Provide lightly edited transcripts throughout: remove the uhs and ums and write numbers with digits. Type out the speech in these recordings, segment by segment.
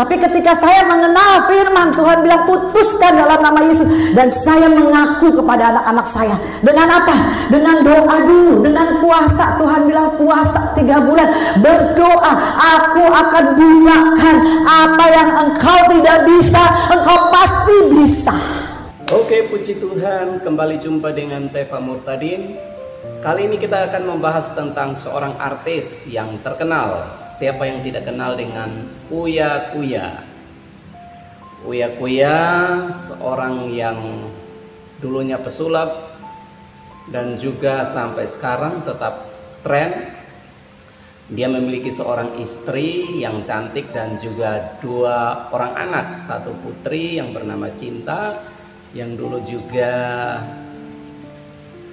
Tapi ketika saya mengenal firman, Tuhan bilang putuskan dalam nama Yesus. Dan saya mengaku kepada anak-anak saya. Dengan apa? Dengan doa dulu, dengan puasa. Tuhan bilang puasa 3 bulan, berdoa, aku akan gunakan apa yang engkau tidak bisa, engkau pasti bisa. Oke, puji Tuhan, kembali jumpa dengan Teva Murtadin. Kali ini kita akan membahas tentang seorang artis yang terkenal. Siapa yang tidak kenal dengan Uya Kuya? Uya Kuya seorang yang dulunya pesulap dan juga sampai sekarang tetap tren. Dia memiliki seorang istri yang cantik dan juga 2 orang anak, 1 putri yang bernama Cinta, yang dulu juga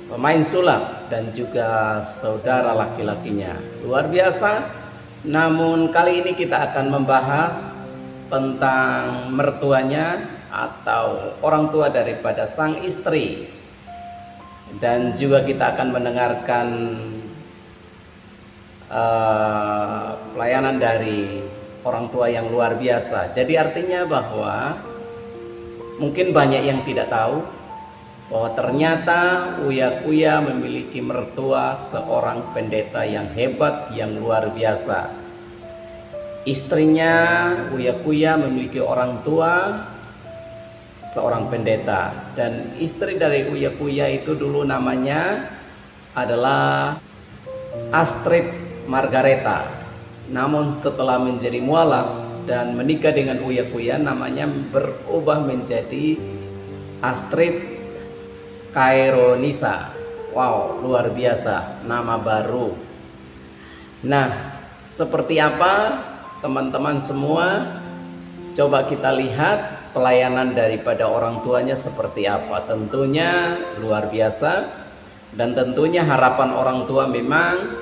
pemain sulap, dan juga saudara laki-lakinya. Luar biasa. Namun kali ini kita akan membahas tentang mertuanya atau orang tua daripada sang istri. Dan juga kita akan mendengarkan pelayanan dari orang tua yang luar biasa. Jadi artinya bahwa mungkin banyak yang tidak tahu bahwa ternyata Uya Kuya memiliki mertua seorang pendeta yang hebat, yang luar biasa. Istrinya Uya Kuya memiliki orang tua seorang pendeta, dan istri dari Uya Kuya itu dulu namanya adalah Astrid Margareta. Namun setelah menjadi mualaf dan menikah dengan Uya Kuya, namanya berubah menjadi Astrid Kaironisa. Wow, luar biasa, nama baru. Nah, seperti apa teman-teman semua? Coba kita lihat pelayanan daripada orang tuanya seperti apa. Tentunya luar biasa, dan tentunya harapan orang tua memang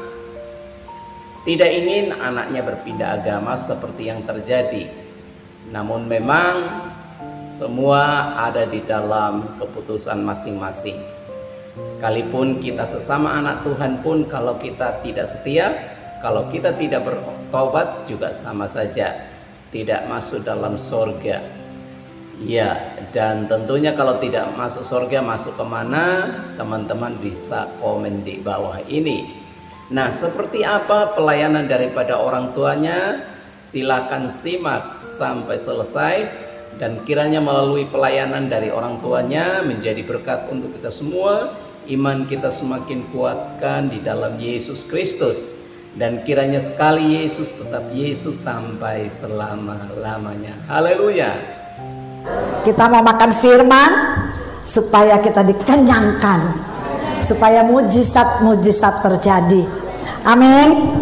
tidak ingin anaknya berpindah agama seperti yang terjadi. Namun memang semua ada di dalam keputusan masing-masing. Sekalipun kita sesama anak Tuhan pun, kalau kita tidak setia, kalau kita tidak bertobat, juga sama saja tidak masuk dalam surga. Ya, dan tentunya kalau tidak masuk surga, masuk kemana? Teman-teman bisa komen di bawah ini. Nah, seperti apa pelayanan daripada orang tuanya? Silakan simak sampai selesai, dan kiranya melalui pelayanan dari orang tuanya menjadi berkat untuk kita semua. Iman kita semakin kuatkan di dalam Yesus Kristus, dan kiranya sekali Yesus tetap Yesus sampai selama-lamanya. Haleluya. Kita mau makan firman supaya kita dikenyangkan, supaya mujizat-mujizat terjadi. Amin.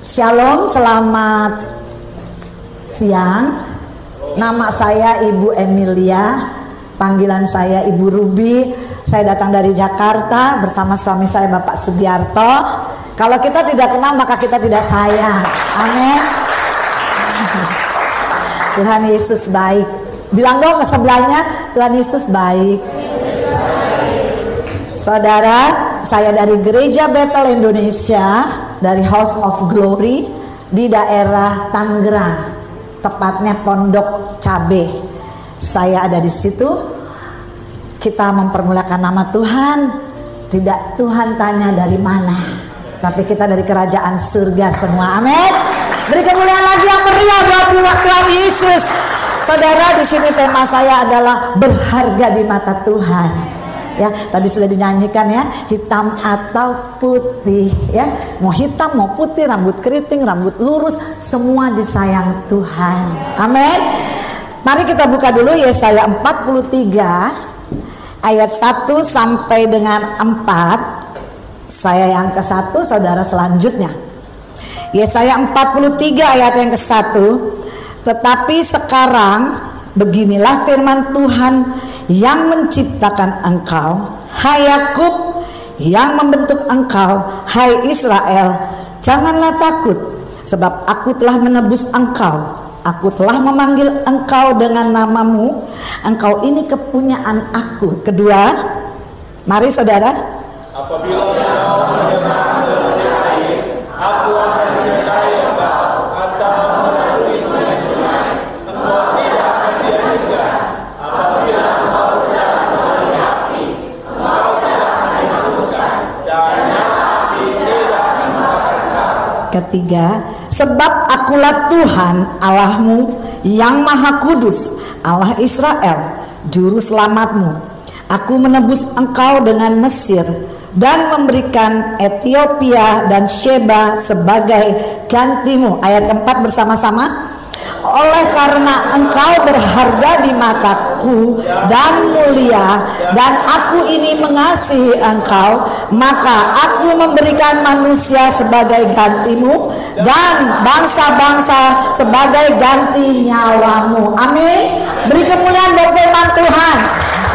Shalom, selamat siang. Nama saya Ibu Emilia, panggilan saya Ibu Ruby. Saya datang dari Jakarta bersama suami saya Bapak Sugiarto. Kalau kita tidak kenal maka kita tidak sayang. Amin. Tuhan Yesus baik. Bilang dong ke sebelahnya, Tuhan Yesus baik. Saudara, saya dari Gereja Bethel Indonesia, dari House of Glory di daerah Tangerang, tepatnya Pondok Cabe. Saya ada di situ. Kita mempermulakan nama Tuhan. Tidak Tuhan tanya dari mana, tapi kita dari kerajaan surga semua. Amin. Beri kemuliaan lagi yang meriah buat Tuhan Yesus. Saudara, di sini tema saya adalah berharga di mata Tuhan. Ya, tadi sudah dinyanyikan ya, hitam atau putih ya. Mau hitam, mau putih, rambut keriting, rambut lurus, semua disayang Tuhan. Amin. Mari kita buka dulu Yesaya 43 ayat 1 sampai dengan 4. Saya yang ke-1, saudara selanjutnya. Yesaya 43 ayat yang ke-1. Tetapi sekarang beginilah firman Tuhan yang menciptakan engkau, hai Yakub, yang membentuk engkau, hai Israel. Janganlah takut, sebab aku telah menebus engkau. Aku telah memanggil engkau dengan namamu. Engkau ini kepunyaan aku. Kedua, mari saudara. Apabila engkau menyerahkan lebih lain, aku akan menyertai engkau, atau melalui 3, sebab akulah Tuhan Allahmu yang maha kudus, Allah Israel, juru selamatmu. Aku menebus engkau dengan Mesir dan memberikan Ethiopia dan Sheba sebagai gantimu. Ayat 4 bersama-sama. Oleh karena engkau berharga di mataku dan mulia, dan aku ini mengasihi engkau, maka aku memberikan manusia sebagai gantimu dan bangsa-bangsa sebagai ganti nyawamu. Amin. Beri kemuliaan buat firman Tuhan.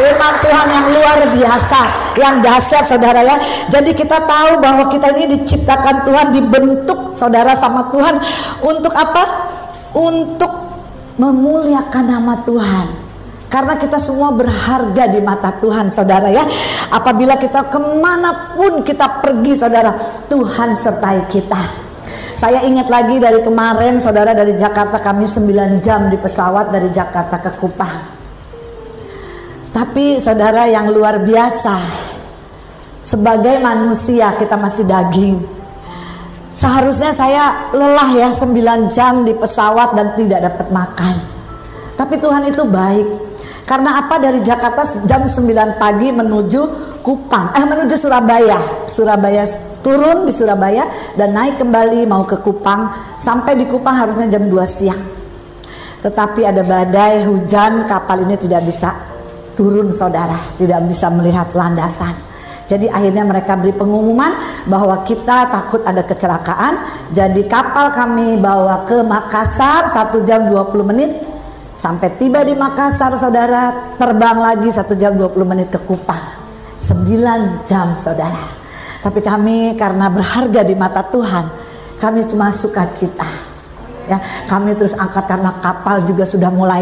Firman Tuhan yang luar biasa, yang dahsyat saudara ya. Jadi kita tahu bahwa kita ini diciptakan Tuhan, dibentuk saudara sama Tuhan untuk apa? Untuk memuliakan nama Tuhan. Karena kita semua berharga di mata Tuhan saudara ya. Apabila kita kemanapun kita pergi saudara, Tuhan sertai kita. Saya ingat lagi dari kemarin saudara, dari Jakarta kami 9 jam di pesawat dari Jakarta ke Kupang. Tapi saudara yang luar biasa, sebagai manusia kita masih daging. Seharusnya saya lelah ya 9 jam di pesawat dan tidak dapat makan. Tapi Tuhan itu baik. Karena apa? Dari Jakarta jam 9 pagi menuju Kupang, menuju Surabaya. Surabaya, turun di Surabaya dan naik kembali mau ke Kupang. Sampai di Kupang harusnya jam 2 siang. Tetapi ada badai, hujan, kapal ini tidak bisa turun saudara, tidak bisa melihat landasan. Jadi akhirnya mereka beri pengumuman bahwa kita takut ada kecelakaan. Jadi kapal kami bawa ke Makassar 1 jam 20 menit. Sampai tiba di Makassar saudara, terbang lagi 1 jam 20 menit ke Kupang. 9 jam saudara. Tapi kami karena berharga di mata Tuhan, kami cuma sukacita. Ya, kami terus angkat karena kapal juga sudah mulai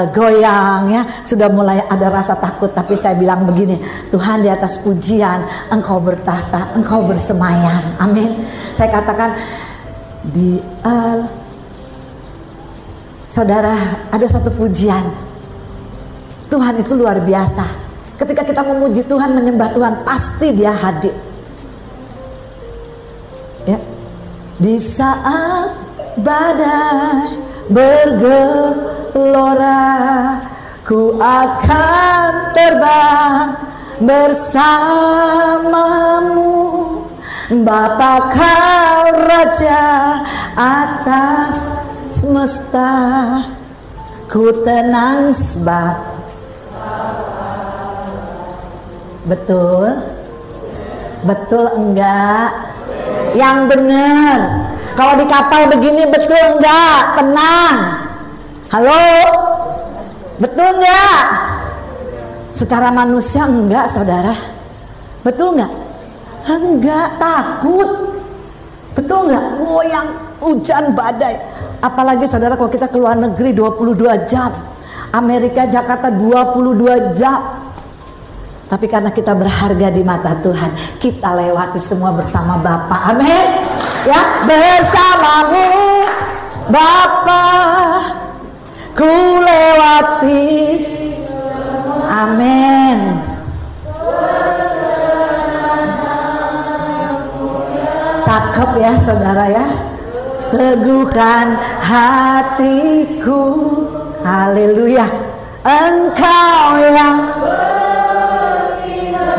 goyang ya, sudah mulai ada rasa takut. Tapi saya bilang begini, Tuhan di atas pujian Engkau bertahta, Engkau bersemayam. Amin. Saya katakan saudara, ada satu pujian. Tuhan itu luar biasa. Ketika kita memuji Tuhan, menyembah Tuhan, pasti Dia hadir. Ya. Di saat badai bergelora, ku akan terbang bersamamu, Bapa Kau Raja atas semesta. Ku tenang sebab betul enggak? Yang benar. Kalau di kapal begini betul enggak? Tenang. Halo? Betul enggak? Secara manusia enggak saudara? Betul enggak? Enggak, takut. Betul enggak? Goyang, hujan, badai. Apalagi saudara kalau kita keluar negeri 22 jam. Amerika, Jakarta 22 jam. Tapi karena kita berharga di mata Tuhan, kita lewati semua bersama Bapa. Amin. Ya, bersamamu Bapa ku lewati. Amin. Cakep ya saudara ya. Teguhkan hatiku. Haleluya. Engkau yang bertindak.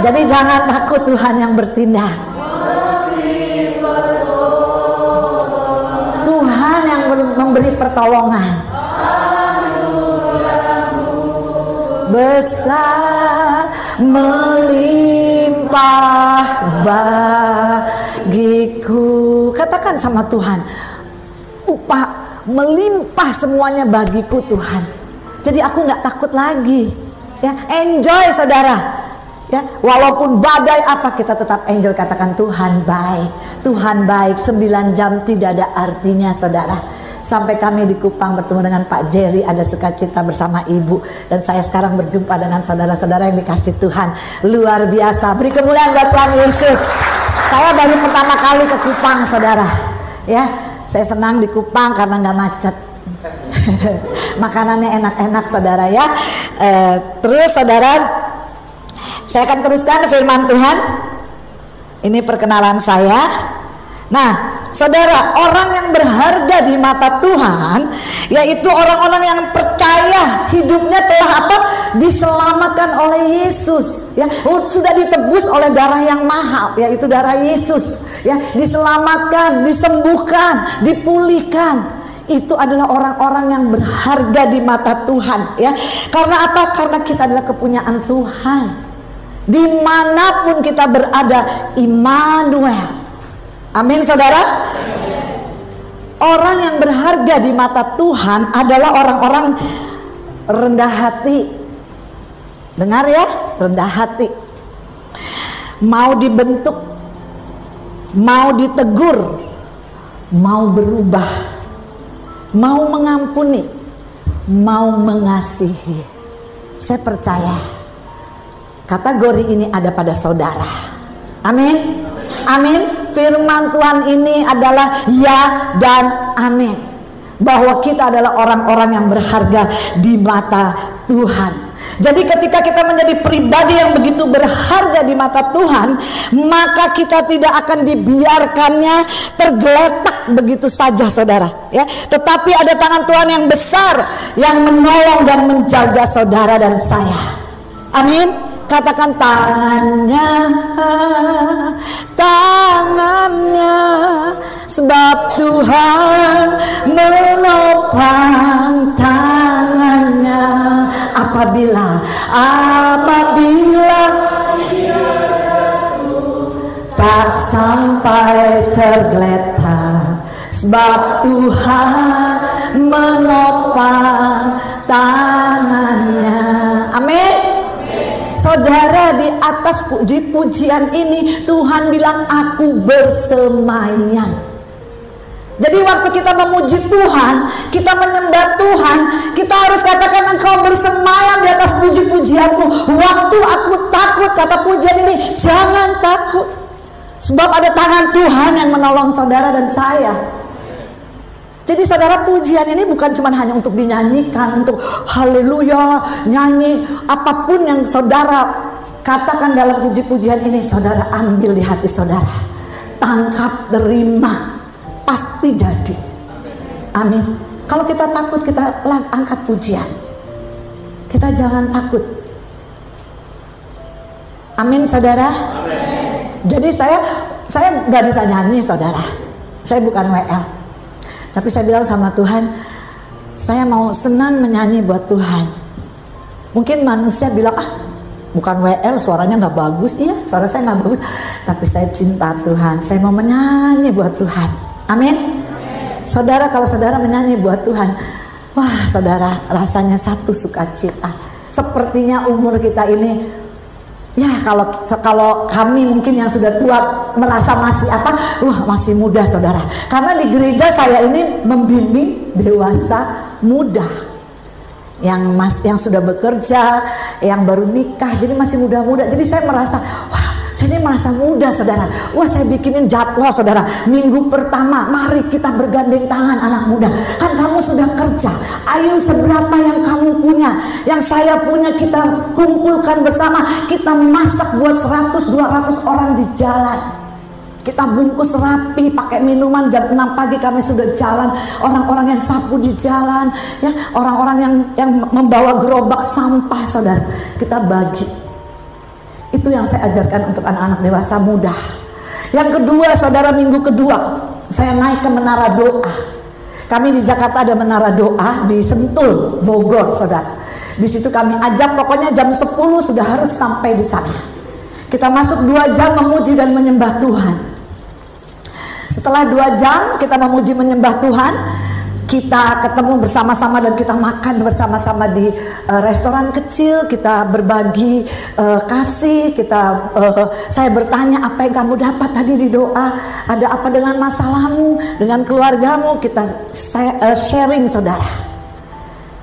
Jadi jangan takut, Tuhan yang bertindak. Tuhan yang memberi pertolongan. Besar melimpah bagiku. Katakan sama Tuhan, upah melimpah semuanya bagiku Tuhan. Jadi aku nggak takut lagi. Ya, enjoy saudara. Ya, walaupun badai apa kita tetap enjoy. Katakan Tuhan baik. Tuhan baik. 9 jam tidak ada artinya saudara. Sampai kami di Kupang bertemu dengan Pak Jerry, ada sukacita bersama Ibu. Dan saya sekarang berjumpa dengan saudara-saudara yang dikasih Tuhan. Luar biasa. Beri kemuliaan buat Tuhan Yesus. Saya baru pertama kali ke Kupang saudara. Ya, saya senang di Kupang karena nggak macet. Makanannya enak-enak saudara ya. Terus saudara, saya akan teruskan firman Tuhan. Ini perkenalan saya. Nah, Saudara, orang yang berharga di mata Tuhan yaitu orang-orang yang percaya hidupnya telah apa? Diselamatkan oleh Yesus, ya. Sudah ditebus oleh darah yang mahal, yaitu darah Yesus, ya. Diselamatkan, disembuhkan, dipulihkan. Itu adalah orang-orang yang berharga di mata Tuhan, ya. Karena apa? Karena kita adalah kepunyaan Tuhan. Dimanapun kita berada, Immanuel. Amin, saudara. Orang yang berharga di mata Tuhan adalah orang-orang rendah hati. Dengar ya, rendah hati. Mau dibentuk, mau ditegur, mau berubah, mau mengampuni, mau mengasihi. Saya percaya kategori ini ada pada saudara. Amin. Amin. Firman Tuhan ini adalah ya dan amin, bahwa kita adalah orang-orang yang berharga di mata Tuhan. Jadi ketika kita menjadi pribadi yang begitu berharga di mata Tuhan, maka kita tidak akan dibiarkannya tergeletak begitu saja, saudara, ya. Tetapi ada tangan Tuhan yang besar yang menolong dan menjaga saudara dan saya. Amin. Katakan tangannya, tangannya, sebab Tuhan menopang tangannya. Apabila tak sampai tergeletak, sebab Tuhan menopang tangannya. Amin. Saudara, di atas puji-pujian ini Tuhan bilang aku bersemayam. Jadi waktu kita memuji Tuhan, kita menyembah Tuhan, kita harus katakan engkau bersemayam di atas puji-pujianku. Waktu aku takut, kata pujian ini, jangan takut, sebab ada tangan Tuhan yang menolong saudara dan saya. Jadi saudara, pujian ini bukan cuma hanya untuk dinyanyikan, untuk haleluya, nyanyi, apapun yang saudara katakan dalam puji-pujian ini, saudara ambil di hati saudara, tangkap, terima, pasti jadi. Amin. Kalau kita takut, kita angkat pujian, kita jangan takut. Amin, saudara. Amin. Jadi saya nggak bisa nyanyi, saudara, saya bukan WL. Tapi saya bilang sama Tuhan, saya mau senang menyanyi buat Tuhan. Mungkin manusia bilang, bukan WL, suaranya nggak bagus. Iya, suara saya nggak bagus. Tapi saya cinta Tuhan, saya mau menyanyi buat Tuhan. Amin. Saudara, kalau saudara menyanyi buat Tuhan, wah saudara, rasanya satu sukacita. Sepertinya umur kita ini, ya kalau kami mungkin yang sudah tua merasa masih masih muda, saudara. Karena di gereja saya ini membimbing dewasa muda, yang sudah bekerja, yang baru nikah, jadi masih muda-muda. Jadi saya merasa, wah saya ini merasa muda, saudara. Wah saya bikinin jadwal, saudara. Minggu pertama, mari kita bergandeng tangan anak muda. Kan kamu sudah kerja, ayo seberapa yang kamu punya, yang saya punya, kita kumpulkan bersama. Kita masak buat 100-200 orang di jalan. Kita bungkus rapi, pakai minuman, jam 6 pagi kami sudah jalan. Orang-orang yang sapu di jalan, ya, orang-orang yang membawa gerobak sampah, saudara. Kita bagi. Itu yang saya ajarkan untuk anak-anak dewasa muda. Yang kedua, saudara, minggu kedua saya naik ke Menara Doa. Kami di Jakarta ada Menara Doa di Sentul, Bogor, saudara. Di situ kami ajak, pokoknya jam 10 sudah harus sampai di sana. Kita masuk 2 jam memuji dan menyembah Tuhan. Setelah 2 jam kita memuji menyembah Tuhan, kita ketemu bersama-sama dan kita makan bersama-sama di restoran kecil. Kita berbagi kasih. Saya bertanya, apa yang kamu dapat tadi di doa? Ada apa dengan masalahmu, dengan keluargamu? Saya sharing, saudara.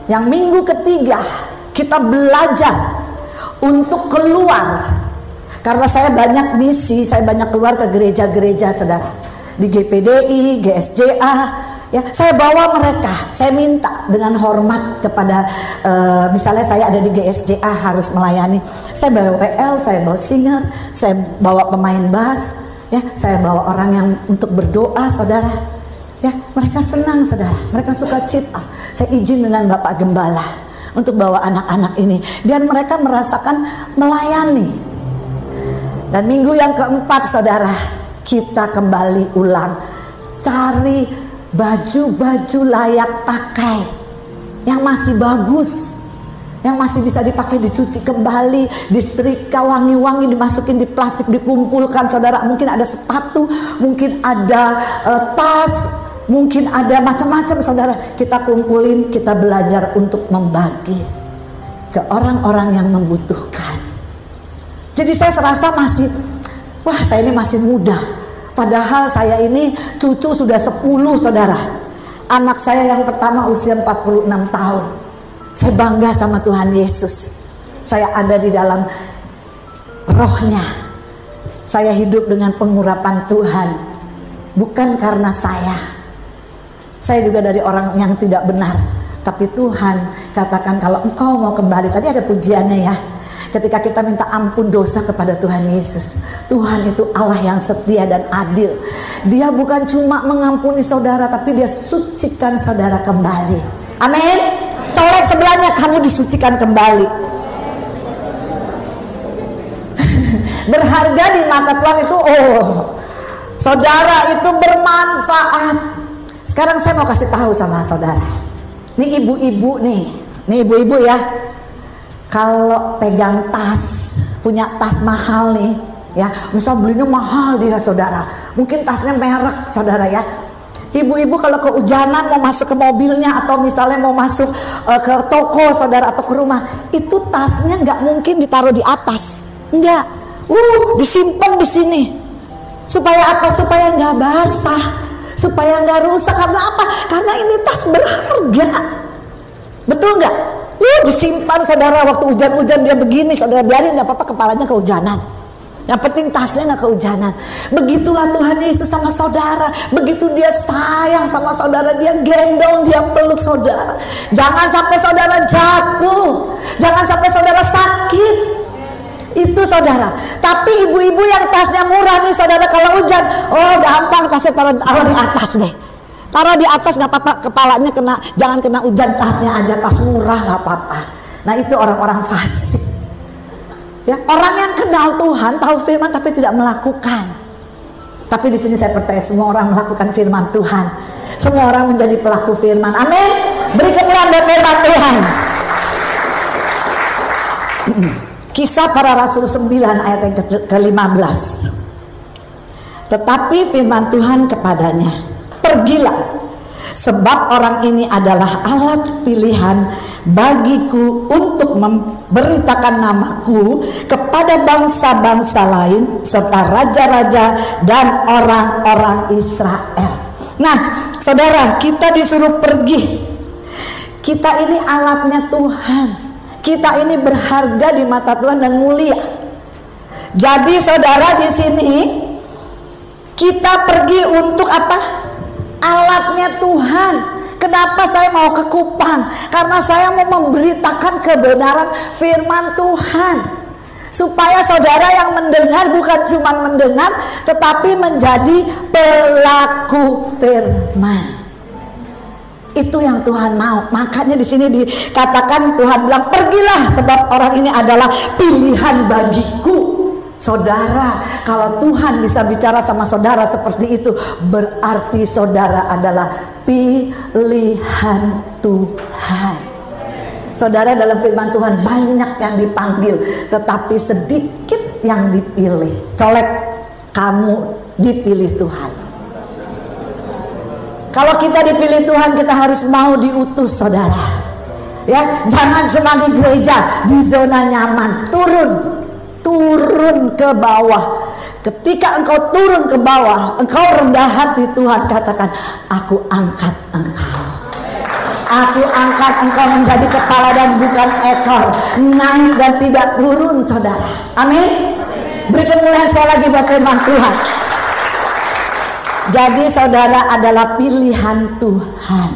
Yang minggu ketiga kita belajar untuk keluar. Karena saya banyak misi, saya banyak keluar ke gereja-gereja, saudara. Di GPDI, GSJA, ya, saya bawa mereka, saya minta dengan hormat kepada misalnya saya ada di GSJA harus melayani, saya bawa WL, saya bawa singer, saya bawa pemain bass, Ya, saya bawa orang yang untuk berdoa, saudara. Ya, mereka senang, saudara. Mereka suka cita. Saya izin dengan Bapak Gembala untuk bawa anak-anak ini, biar mereka merasakan melayani. Dan minggu yang keempat, saudara, kita kembali ulang, cari baju-baju layak pakai yang masih bagus, yang masih bisa dipakai, dicuci kembali, disetrika, wangi-wangi, dimasukin di plastik, dikumpulkan, saudara. Mungkin ada sepatu, mungkin ada tas, mungkin ada macam-macam, saudara. Kita kumpulin, kita belajar untuk membagi ke orang-orang yang membutuhkan. Jadi saya serasa masih, wah, saya ini masih muda. Padahal saya ini cucu sudah 10, saudara. Anak saya yang pertama usia 46 tahun. Saya bangga sama Tuhan Yesus. Saya ada di dalam rohnya. Saya hidup dengan pengurapan Tuhan. Bukan karena saya. Saya juga dari orang yang tidak benar. Tapi Tuhan katakan kalau engkau mau kembali. Tadi ada pujiannya ya. Ketika kita minta ampun dosa kepada Tuhan Yesus, Tuhan itu Allah yang setia dan adil. Dia bukan cuma mengampuni saudara, tapi dia sucikan saudara kembali. Amin. Colek sebelahnya, kamu disucikan kembali. Berharga di mata Tuhan itu, saudara itu bermanfaat. Sekarang saya mau kasih tahu sama saudara. Ini ibu-ibu nih ibu-ibu ya. Kalau pegang tas, punya tas mahal nih, ya, misal belinya mahal dia, saudara. Mungkin tasnya merek, saudara ya. Ibu-ibu kalau kehujanan mau masuk ke mobilnya atau misalnya mau masuk ke toko, saudara, atau ke rumah, itu tasnya nggak mungkin ditaruh di atas, enggak. Disimpan di sini. Supaya apa? Supaya nggak basah, supaya nggak rusak. Karena apa? Karena ini tas berharga. Betul nggak? Disimpan, saudara. Waktu hujan-hujan dia begini, saudara, biarin, nggak apa-apa, kepalanya kehujanan. Yang penting tasnya nggak kehujanan. Begitulah Tuhan Yesus sama saudara. Begitu dia sayang sama saudara, dia gendong, dia peluk saudara. Jangan sampai saudara jatuh, jangan sampai saudara sakit. Itu saudara. Tapi ibu-ibu yang tasnya murah nih, saudara, kalau hujan, gampang, tasnya taruh di atas deh. Taruh di atas, nggak apa-apa, kepalanya kena, jangan kena hujan, tasnya aja, tas murah, nggak apa-apa. Nah, itu orang-orang fasik. Ya, orang yang kenal Tuhan, tahu firman tapi tidak melakukan. Tapi di sini saya percaya semua orang melakukan firman Tuhan. Semua orang menjadi pelaku firman. Amin. Beri kemuliaan buat firman Tuhan. Kisah Para Rasul 9 ayat yang ke-15. Tetapi firman Tuhan kepadanya, pergilah, sebab orang ini adalah alat pilihan bagiku untuk memberitakan namaku kepada bangsa-bangsa lain serta raja-raja dan orang-orang Israel. Nah, saudara, kita disuruh pergi. Kita ini alatnya Tuhan. Kita ini berharga di mata Tuhan dan mulia. Jadi saudara, di sini kita pergi untuk apa? Alatnya Tuhan. Kenapa saya mau ke Kupang? Karena saya mau memberitakan kebenaran firman Tuhan, supaya saudara yang mendengar bukan cuma mendengar, tetapi menjadi pelaku firman. Itu yang Tuhan mau. Makanya di sini dikatakan, Tuhan bilang, pergilah, sebab orang ini adalah pilihan bagiku. Saudara, kalau Tuhan bisa bicara sama saudara seperti itu, berarti saudara adalah pilihan Tuhan. Saudara, dalam firman Tuhan banyak yang dipanggil, tetapi sedikit yang dipilih. Colek, kamu dipilih Tuhan. Kalau kita dipilih Tuhan, kita harus mau diutus, saudara. Ya, jangan cuma di gereja, di zona nyaman. Turun ke bawah. Ketika engkau turun ke bawah, engkau rendah hati, Tuhan katakan, aku angkat engkau. Aku angkat engkau menjadi kepala dan bukan ekor. Naik dan tidak turun, saudara. Amin. Beri kemuliaan sekali lagi buat firman Tuhan. Jadi saudara adalah pilihan Tuhan.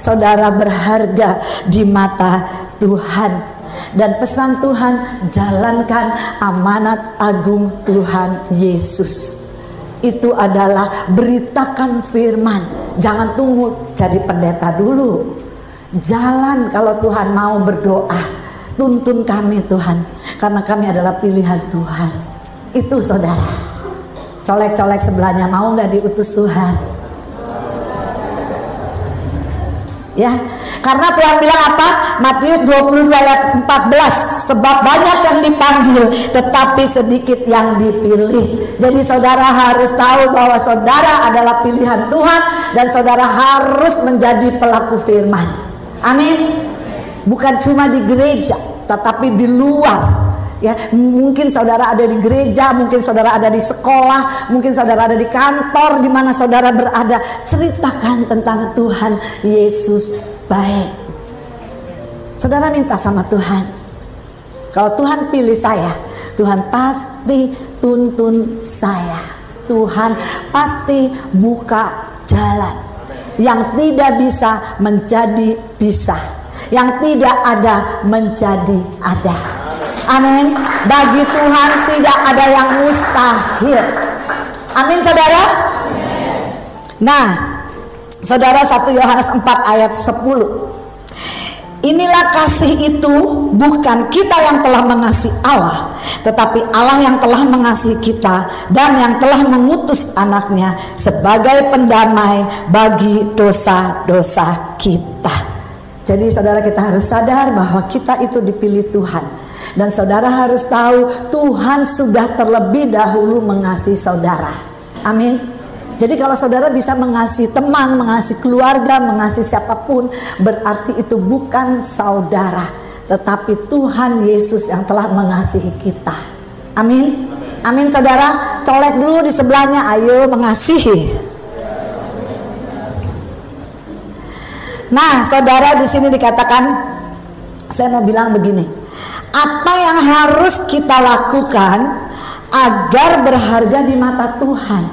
Saudara berharga di mata Tuhan. Dan pesan Tuhan, jalankan amanat agung Tuhan Yesus. itu adalah beritakan firman. Jangan tunggu jadi pendeta dulu. Jalan kalau Tuhan mau berdoa. Tuntun kami Tuhan, karena kami adalah pilihan Tuhan. Itu saudara. Colek-colek sebelahnya, mau gak diutus Tuhan? Ya, karena Tuhan bilang apa? Matius 22 ayat 14, sebab banyak yang dipanggil tetapi sedikit yang dipilih. Jadi saudara harus tahu bahwa saudara adalah pilihan Tuhan, dan saudara harus menjadi pelaku firman. Amin. Bukan cuma di gereja, tetapi di luar. Ya, mungkin saudara ada di gereja, mungkin saudara ada di sekolah, mungkin saudara ada di kantor, di mana saudara berada. Ceritakan tentang Tuhan Yesus baik. Saudara minta sama Tuhan, kalau Tuhan pilih saya, Tuhan pasti tuntun saya. Tuhan pasti buka jalan. Yang tidak bisa menjadi bisa, yang tidak ada menjadi ada. Amin. Bagi Tuhan tidak ada yang mustahil. Amin saudara. Nah, saudara, 1 Yohanes 4 ayat 10. Inilah kasih itu, bukan kita yang telah mengasihi Allah, tetapi Allah yang telah mengasihi kita dan yang telah mengutus anaknya sebagai pendamai bagi dosa-dosa kita. Jadi saudara, kita harus sadar bahwa kita itu dipilih Tuhan. Dan saudara harus tahu Tuhan sudah terlebih dahulu mengasihi saudara. Amin. Jadi kalau saudara bisa mengasihi teman, mengasihi keluarga, mengasihi siapapun, berarti itu bukan saudara, tetapi Tuhan Yesus yang telah mengasihi kita. Amin. Amin saudara. Colek dulu di sebelahnya, ayo mengasihi. Nah saudara, di sini dikatakan, saya mau bilang begini. Apa yang harus kita lakukan agar berharga di mata Tuhan,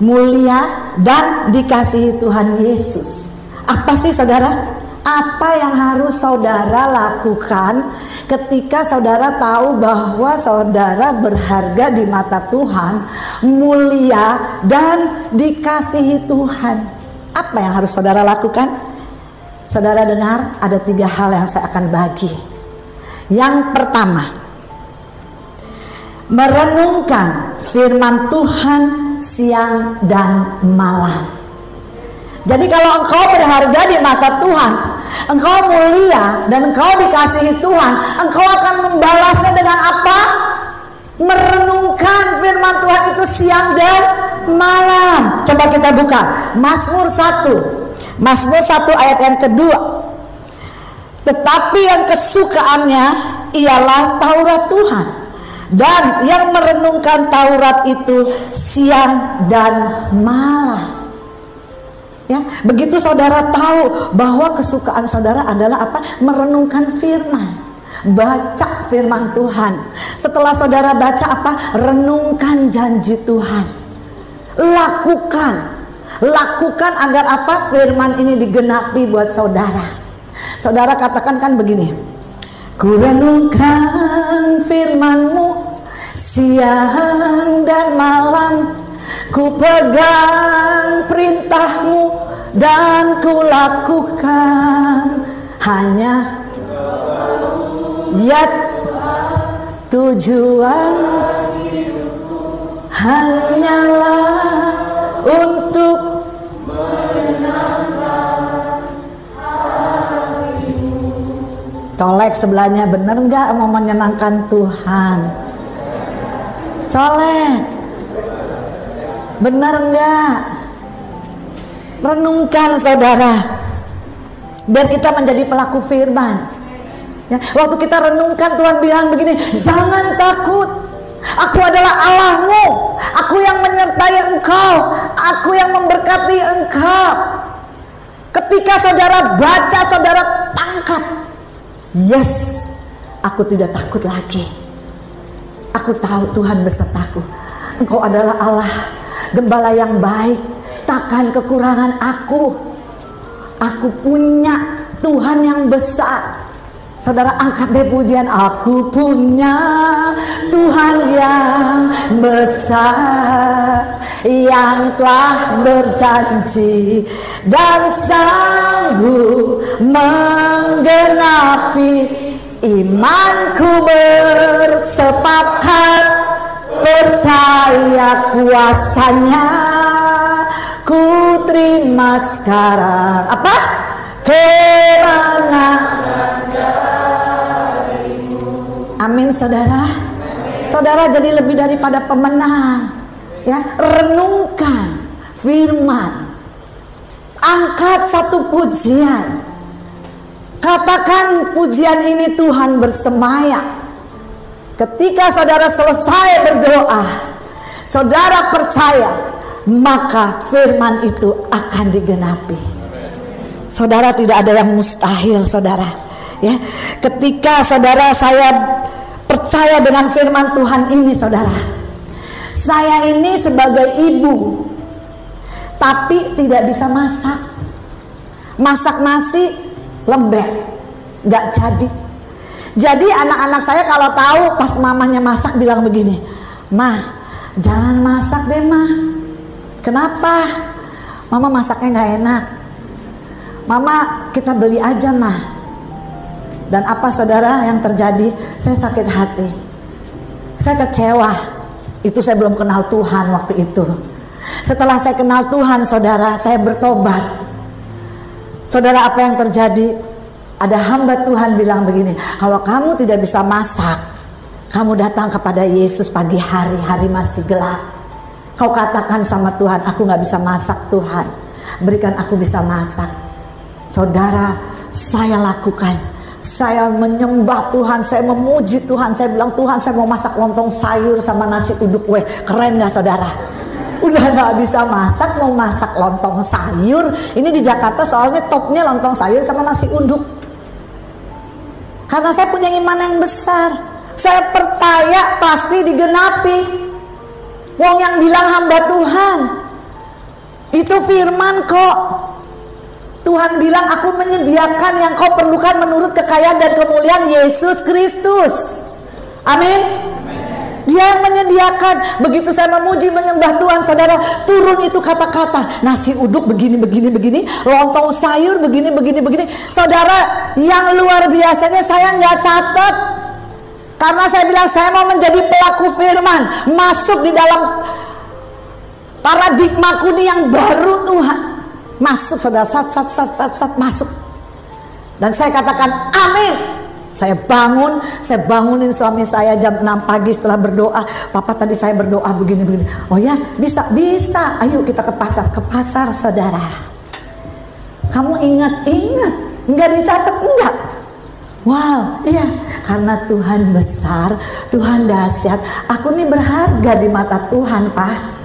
mulia dan dikasihi Tuhan Yesus? Apa sih saudara? Apa yang harus saudara lakukan ketika saudara tahu bahwa saudara berharga di mata Tuhan, mulia dan dikasihi Tuhan? Apa yang harus saudara lakukan? Saudara dengar, ada 3 hal yang saya akan bagi. Yang pertama, merenungkan firman Tuhan siang dan malam. Jadi kalau engkau berharga di mata Tuhan, engkau mulia dan engkau dikasihi Tuhan, engkau akan membalasnya dengan apa? Merenungkan firman Tuhan itu siang dan malam. Coba kita buka Mazmur 1. Mazmur 1 ayat yang kedua. Tetapi yang kesukaannya ialah Taurat Tuhan, dan yang merenungkan Taurat itu siang dan malam. Ya, begitu saudara tahu bahwa kesukaan saudara adalah apa? Merenungkan firman, baca firman Tuhan. Setelah saudara baca apa? Renungkan janji Tuhan. Lakukan agar apa? Firman ini digenapi buat saudara. Saudara katakan kan begini, ku renungkan firman-Mu siang dan malam, ku pegang perintah-Mu dan ku lakukan. Hanya ya tujuan hanyalah untuk colek sebelahnya, bener nggak mau menyenangkan Tuhan? Colek, bener nggak? Renungkan saudara, biar kita menjadi pelaku firman. Ya, waktu kita renungkan, Tuhan bilang begini, jangan takut, aku adalah Allahmu, aku yang menyertai engkau, aku yang memberkati engkau. Ketika saudara baca, saudara tangkap, yes, aku tidak takut lagi. Aku tahu Tuhan besertaku. Engkau adalah Allah, gembala yang baik, takkan kekurangan aku. Aku punya Tuhan yang besar. Saudara angkat deh pujian. Aku punya Tuhan yang besar, yang telah berjanji dan sanggup menggenapi. Imanku bersepakat, percaya kuasanya, ku terima sekarang. Apa? Kemenangan darimu. Amin saudara. Saudara jadi lebih daripada pemenang. Ya, renungkan firman. Angkat satu pujian. Katakan pujian ini Tuhan bersemayam. Ketika saudara selesai berdoa, saudara percaya, maka firman itu akan digenapi. Saudara, tidak ada yang mustahil, saudara. Ya, ketika saudara saya percaya dengan firman Tuhan ini, saudara. Saya ini sebagai ibu, tapi tidak bisa masak. Masak nasi lembek, nggak jadi. Jadi anak-anak saya kalau tahu pas mamanya masak bilang begini, "Ma, jangan masak deh, Ma." Kenapa? Mama masaknya nggak enak. Mama, kita beli aja, Ma. Dan apa saudara yang terjadi? Saya sakit hati. Saya kecewa. Itu saya belum kenal Tuhan waktu itu. Setelah saya kenal Tuhan, saudara, saya bertobat. Saudara, apa yang terjadi? Ada hamba Tuhan bilang begini, kalau kamu tidak bisa masak, kamu datang kepada Yesus pagi hari, hari masih gelap. Kau katakan sama Tuhan, aku gak bisa masak Tuhan, berikan aku bisa masak. Saudara, saya lakukan. Saya menyembah Tuhan, saya memuji Tuhan. Saya bilang, Tuhan, saya mau masak lontong sayur sama nasi uduk. Weh, keren gak saudara? Udah gak bisa masak, mau masak lontong sayur. Ini di Jakarta soalnya topnya lontong sayur sama nasi uduk. Karena saya punya iman yang besar. Saya percaya pasti digenapi. Wong yang bilang hamba Tuhan, itu firman kok. Tuhan bilang, aku menyediakan yang kau perlukan menurut kekayaan dan kemuliaan Yesus Kristus. Amin. Dia yang menyediakan. Begitu saya memuji menyembah Tuhan, saudara, turun itu kata-kata, nasi uduk begini, lontong sayur begini. Saudara, yang luar biasanya saya nggak catat. Karena saya bilang saya mau menjadi pelaku firman, masuk di dalam paradigmaku ini yang baru Tuhan. Masuk saudara, sat masuk. Dan saya katakan amin. Saya bangunin suami saya jam 6 pagi setelah berdoa. Papa tadi saya berdoa begini. Oh ya, bisa. Ayo kita ke pasar saudara. Kamu ingat, enggak dicatat, enggak. Wow, iya, karena Tuhan besar, Tuhan dahsyat. Aku ini berharga di mata Tuhan, Pak.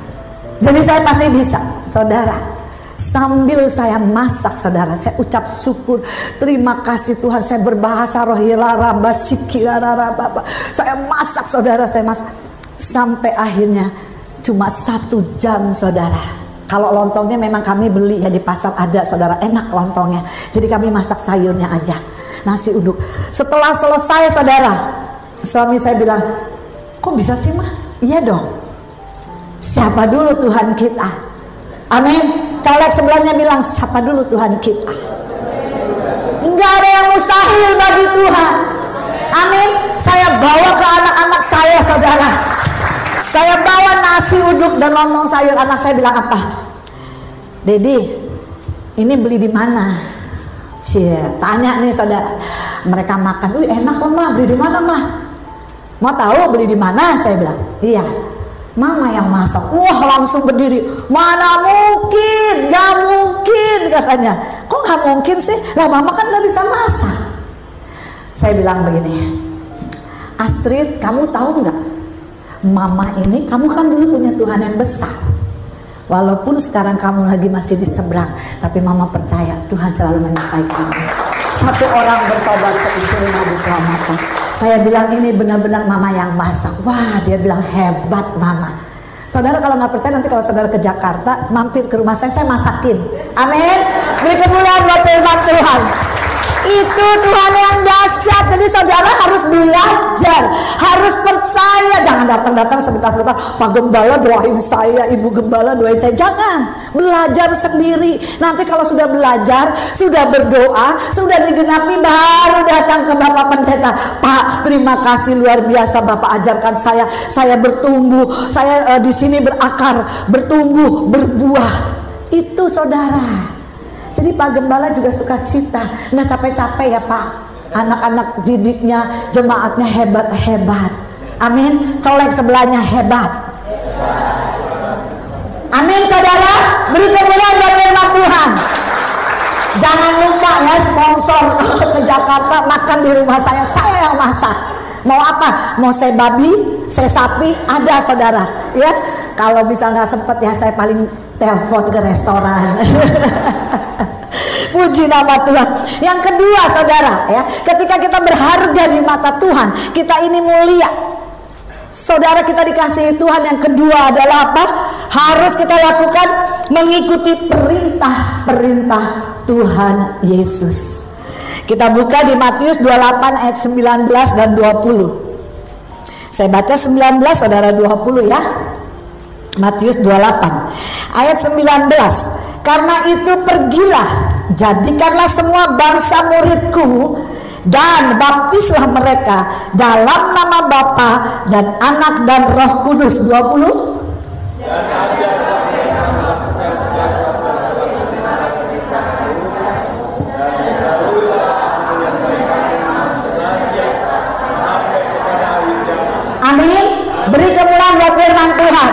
Jadi saya pasti bisa, saudara. Sambil saya masak, saudara, saya ucap syukur, terima kasih Tuhan. Saya berbahasa rohila raba sikira raba. Saya masak, saudara, saya masak sampai akhirnya cuma 1 jam, saudara. Kalau lontongnya memang kami beli ya di pasar ada, saudara, enak lontongnya. Jadi kami masak sayurnya aja, nasi uduk. Setelah selesai, saudara, suami saya bilang, kok bisa sih, Mah? Iya dong. Siapa dulu Tuhan kita? Amin. Caleg sebelahnya bilang, siapa dulu Tuhan kita? Enggak ada yang mustahil bagi Tuhan. Amin. Saya bawa ke anak-anak saya, saudara. Saya bawa nasi uduk dan lontong sayur. Anak saya bilang apa? Dedi, ini beli di mana? Cie, tanya nih saudara. Mereka makan, enak kok Mah, beli di mana Mah? Mau tahu beli di mana? Saya bilang, iya. Mama yang masak. Wah, langsung berdiri. Mana mungkin, gak mungkin katanya. Kok gak mungkin sih? Lah mama kan gak bisa masak. Saya bilang begini, Astrid, kamu tahu gak? Mama ini, kamu kan dulu punya Tuhan yang besar. Walaupun sekarang kamu lagi masih di seberang, tapi mama percaya Tuhan selalu menyertai kamu. Satu orang bertobat, seistrinya diselamatkan. Saya bilang ini benar-benar mama yang masak. Wah, dia bilang hebat mama. Saudara kalau nggak percaya, nanti kalau saudara ke Jakarta mampir ke rumah saya masakin. Amin. Beri kemuliaan buat firman Tuhan. Itu Tuhan yang dahsyat. Jadi saudara harus belajar, harus percaya. Jangan datang-datang sebentar-sebentar, Pak Gembala doain saya, Ibu Gembala doain saya. Jangan, belajar sendiri. Nanti kalau sudah belajar, sudah berdoa, sudah digenapi, baru datang ke Bapak Pendeta. Pak, terima kasih luar biasa Bapak ajarkan saya bertumbuh, saya di sini berakar, bertumbuh, berbuah. Itu saudara. Jadi Pak Gembala juga suka cita, nggak capek-capek ya Pak. Anak-anak didiknya, jemaatnya hebat-hebat. Amin. Colek sebelahnya hebat. Amin saudara. Beri kemuliaan buat firman Tuhan. Jangan lupa ya sponsor ke Jakarta makan di rumah saya yang masak. Mau apa? Mau saya babi, saya sapi, ada saudara. Ya, kalau bisa nggak sempet ya saya paling telepon ke restoran. Puji nama Tuhan. Yang kedua saudara ya, ketika kita berharga di mata Tuhan, kita ini mulia. Saudara, kita dikasihi Tuhan. Yang kedua adalah apa? Harus kita lakukan mengikuti perintah-perintah Tuhan Yesus. Kita buka di Matius 28 ayat 19 dan 20. Saya baca 19, saudara 20 ya. Matius 28 ayat 19. Karena itu pergilah, jadikanlah semua bangsa muridku, dan baptislah mereka dalam nama Bapa dan Anak dan Roh Kudus. 20. Dan ajarlah mereka melakukan segala sesuatu yang telah aku perintahkan kepadamu, dan ketahuilah aku menyertai kamu senantiasa sampai kepada akhir zaman. Amin. Beri kemuliaan buat firman Tuhan.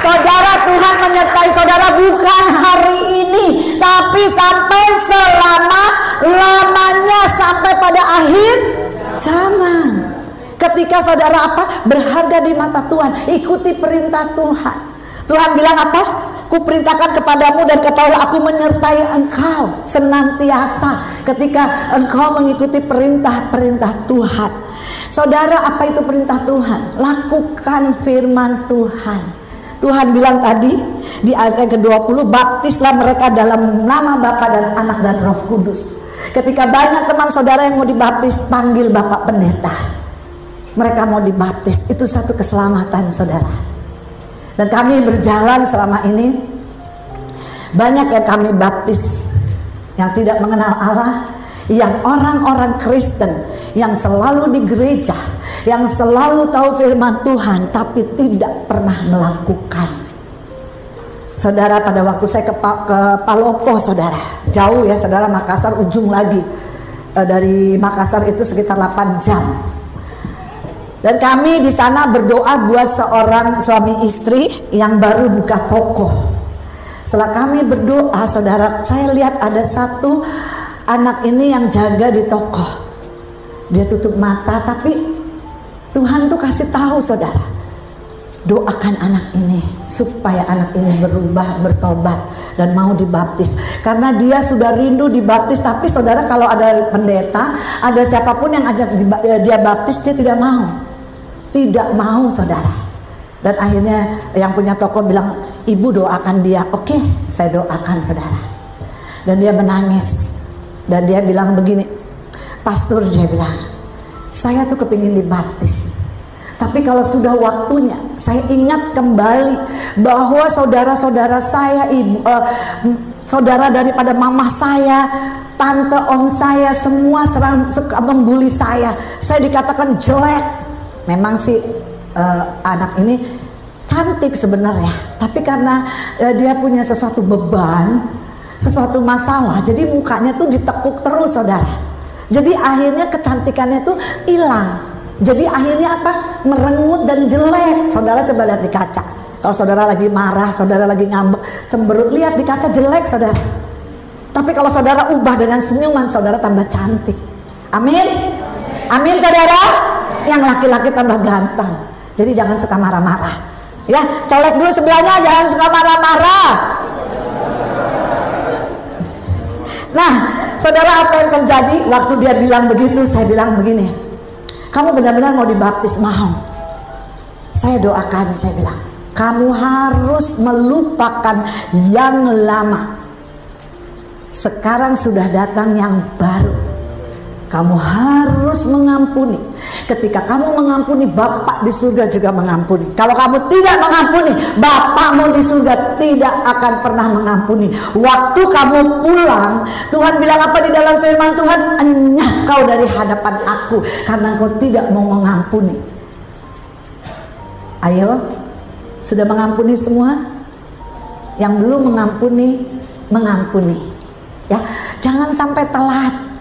Saudara, Tuhan menyertai saudara bukan hari ini, tapi sampai selama-lamanya, sampai pada akhir zaman. Ketika saudara apa? Berharga di mata Tuhan, ikuti perintah Tuhan. Tuhan bilang apa? Kuperintahkan kepadamu dan ketahuilah aku menyertai engkau senantiasa ketika engkau mengikuti perintah-perintah Tuhan. Saudara, apa itu perintah Tuhan? Lakukan firman Tuhan. Tuhan bilang tadi di ayat yang ke-20, baptislah mereka dalam nama Bapa dan Anak dan Roh Kudus. Ketika banyak teman saudara yang mau dibaptis, panggil Bapak Pendeta. Mereka mau dibaptis, itu satu keselamatan saudara. Dan kami berjalan selama ini, banyak yang kami baptis yang tidak mengenal Allah, yang orang-orang Kristen yang selalu di gereja, yang selalu tahu firman Tuhan tapi tidak pernah melakukan. Saudara, pada waktu saya ke Palopo saudara, jauh ya saudara, Makassar ujung lagi, dari Makassar itu sekitar 8 jam. Dan kami di sana berdoa buat seorang suami istri yang baru buka toko. Setelah kami berdoa saudara, saya lihat ada satu anak ini yang jaga di toko. Dia tutup mata, tapi Tuhan tuh kasih tahu saudara, doakan anak ini supaya anak ini berubah, bertobat dan mau dibaptis. Karena dia sudah rindu dibaptis, tapi saudara kalau ada pendeta, ada siapapun yang ajak dia baptis, dia tidak mau. Tidak mau saudara. Dan akhirnya yang punya toko bilang, ibu doakan dia. Oke, saya doakan saudara. Dan dia menangis. Dan dia bilang begini, pastor, dia bilang, saya tuh kepingin dibaptis, tapi kalau sudah waktunya, saya ingat kembali bahwa saudara-saudara saya, saudara daripada mama saya, tante om saya, semua suka membuli saya. Saya dikatakan jelek. Memang sih anak ini cantik sebenarnya, tapi karena dia punya sesuatu beban, sesuatu masalah, jadi mukanya tuh ditekuk terus saudara. Jadi akhirnya kecantikannya tuh hilang. Jadi akhirnya apa? Merengut dan jelek. Saudara coba lihat di kaca. Kalau saudara lagi marah, saudara lagi ngambek, cemberut, lihat di kaca jelek saudara. Tapi kalau saudara ubah dengan senyuman, saudara tambah cantik. Amin. Amin saudara. Yang laki-laki tambah ganteng. Jadi jangan suka marah-marah. Ya, colek dulu sebelahnya, jangan suka marah-marah. Nah, saudara, apa yang terjadi waktu dia bilang begitu? Saya bilang begini, kamu benar-benar mau dibaptis? Mau. Saya doakan, saya bilang, kamu harus melupakan yang lama. Sekarang sudah datang yang baru. Kamu harus mengampuni. Ketika kamu mengampuni, Bapa di surga juga mengampuni. Kalau kamu tidak mengampuni, Bapamu di surga tidak akan pernah mengampuni. Waktu kamu pulang, Tuhan bilang apa di dalam firman Tuhan? Enyah kau dari hadapan aku, karena kau tidak mau mengampuni. Ayo, sudah mengampuni semua? Yang belum mengampuni, mengampuni. Ya, jangan sampai telat.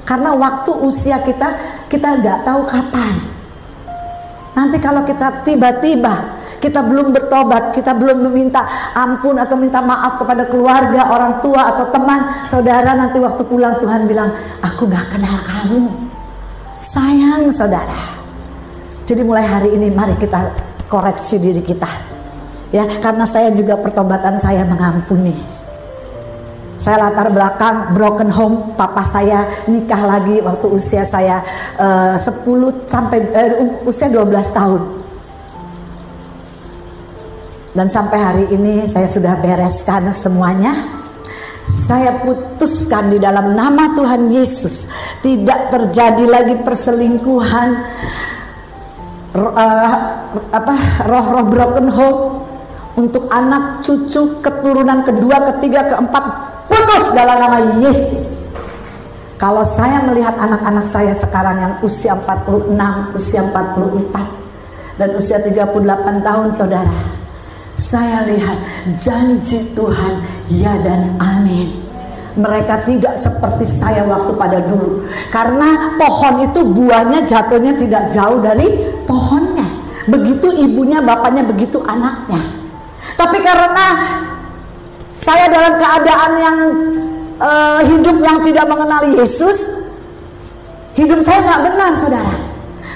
Karena waktu usia kita nggak tahu kapan. Nanti kalau kita tiba-tiba kita belum bertobat, kita belum meminta ampun atau minta maaf kepada keluarga, orang tua atau teman, saudara, nanti waktu pulang Tuhan bilang, aku nggak kenal kamu. Sayang saudara. Jadi mulai hari ini mari kita koreksi diri kita. Ya, karena saya juga pertobatan saya mengampuni. Saya latar belakang broken home, papa saya nikah lagi waktu usia saya 12 tahun. Dan sampai hari ini saya sudah bereskan semuanya. Saya putuskan di dalam nama Tuhan Yesus, tidak terjadi lagi perselingkuhan, roh-roh broken home untuk anak, cucu, keturunan kedua, ketiga, keempat. Putus dalam nama Yesus. Kalau saya melihat anak-anak saya sekarang yang usia 46, usia 44 dan usia 38 tahun saudara, saya lihat janji Tuhan ya dan amin. Mereka tidak seperti saya waktu pada dulu. Karena pohon itu buahnya jatuhnya tidak jauh dari pohonnya. Begitu ibunya, bapaknya, begitu anaknya. Tapi karena saya dalam keadaan yang hidup yang tidak mengenal Yesus, hidup saya nggak benar saudara.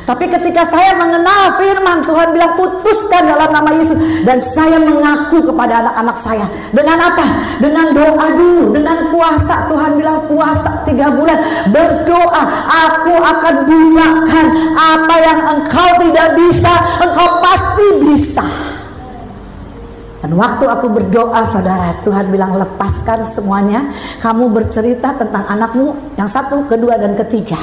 Tapi ketika saya mengenal firman Tuhan bilang putuskan dalam nama Yesus, dan saya mengaku kepada anak-anak saya dengan apa? Dengan doa dulu, dengan puasa. Tuhan bilang puasa 3 bulan, berdoa, aku akan bukakan apa yang engkau tidak bisa, engkau pasti bisa. Dan waktu aku berdoa saudara, Tuhan bilang lepaskan semuanya. Kamu bercerita tentang anakmu yang 1, kedua, dan ketiga.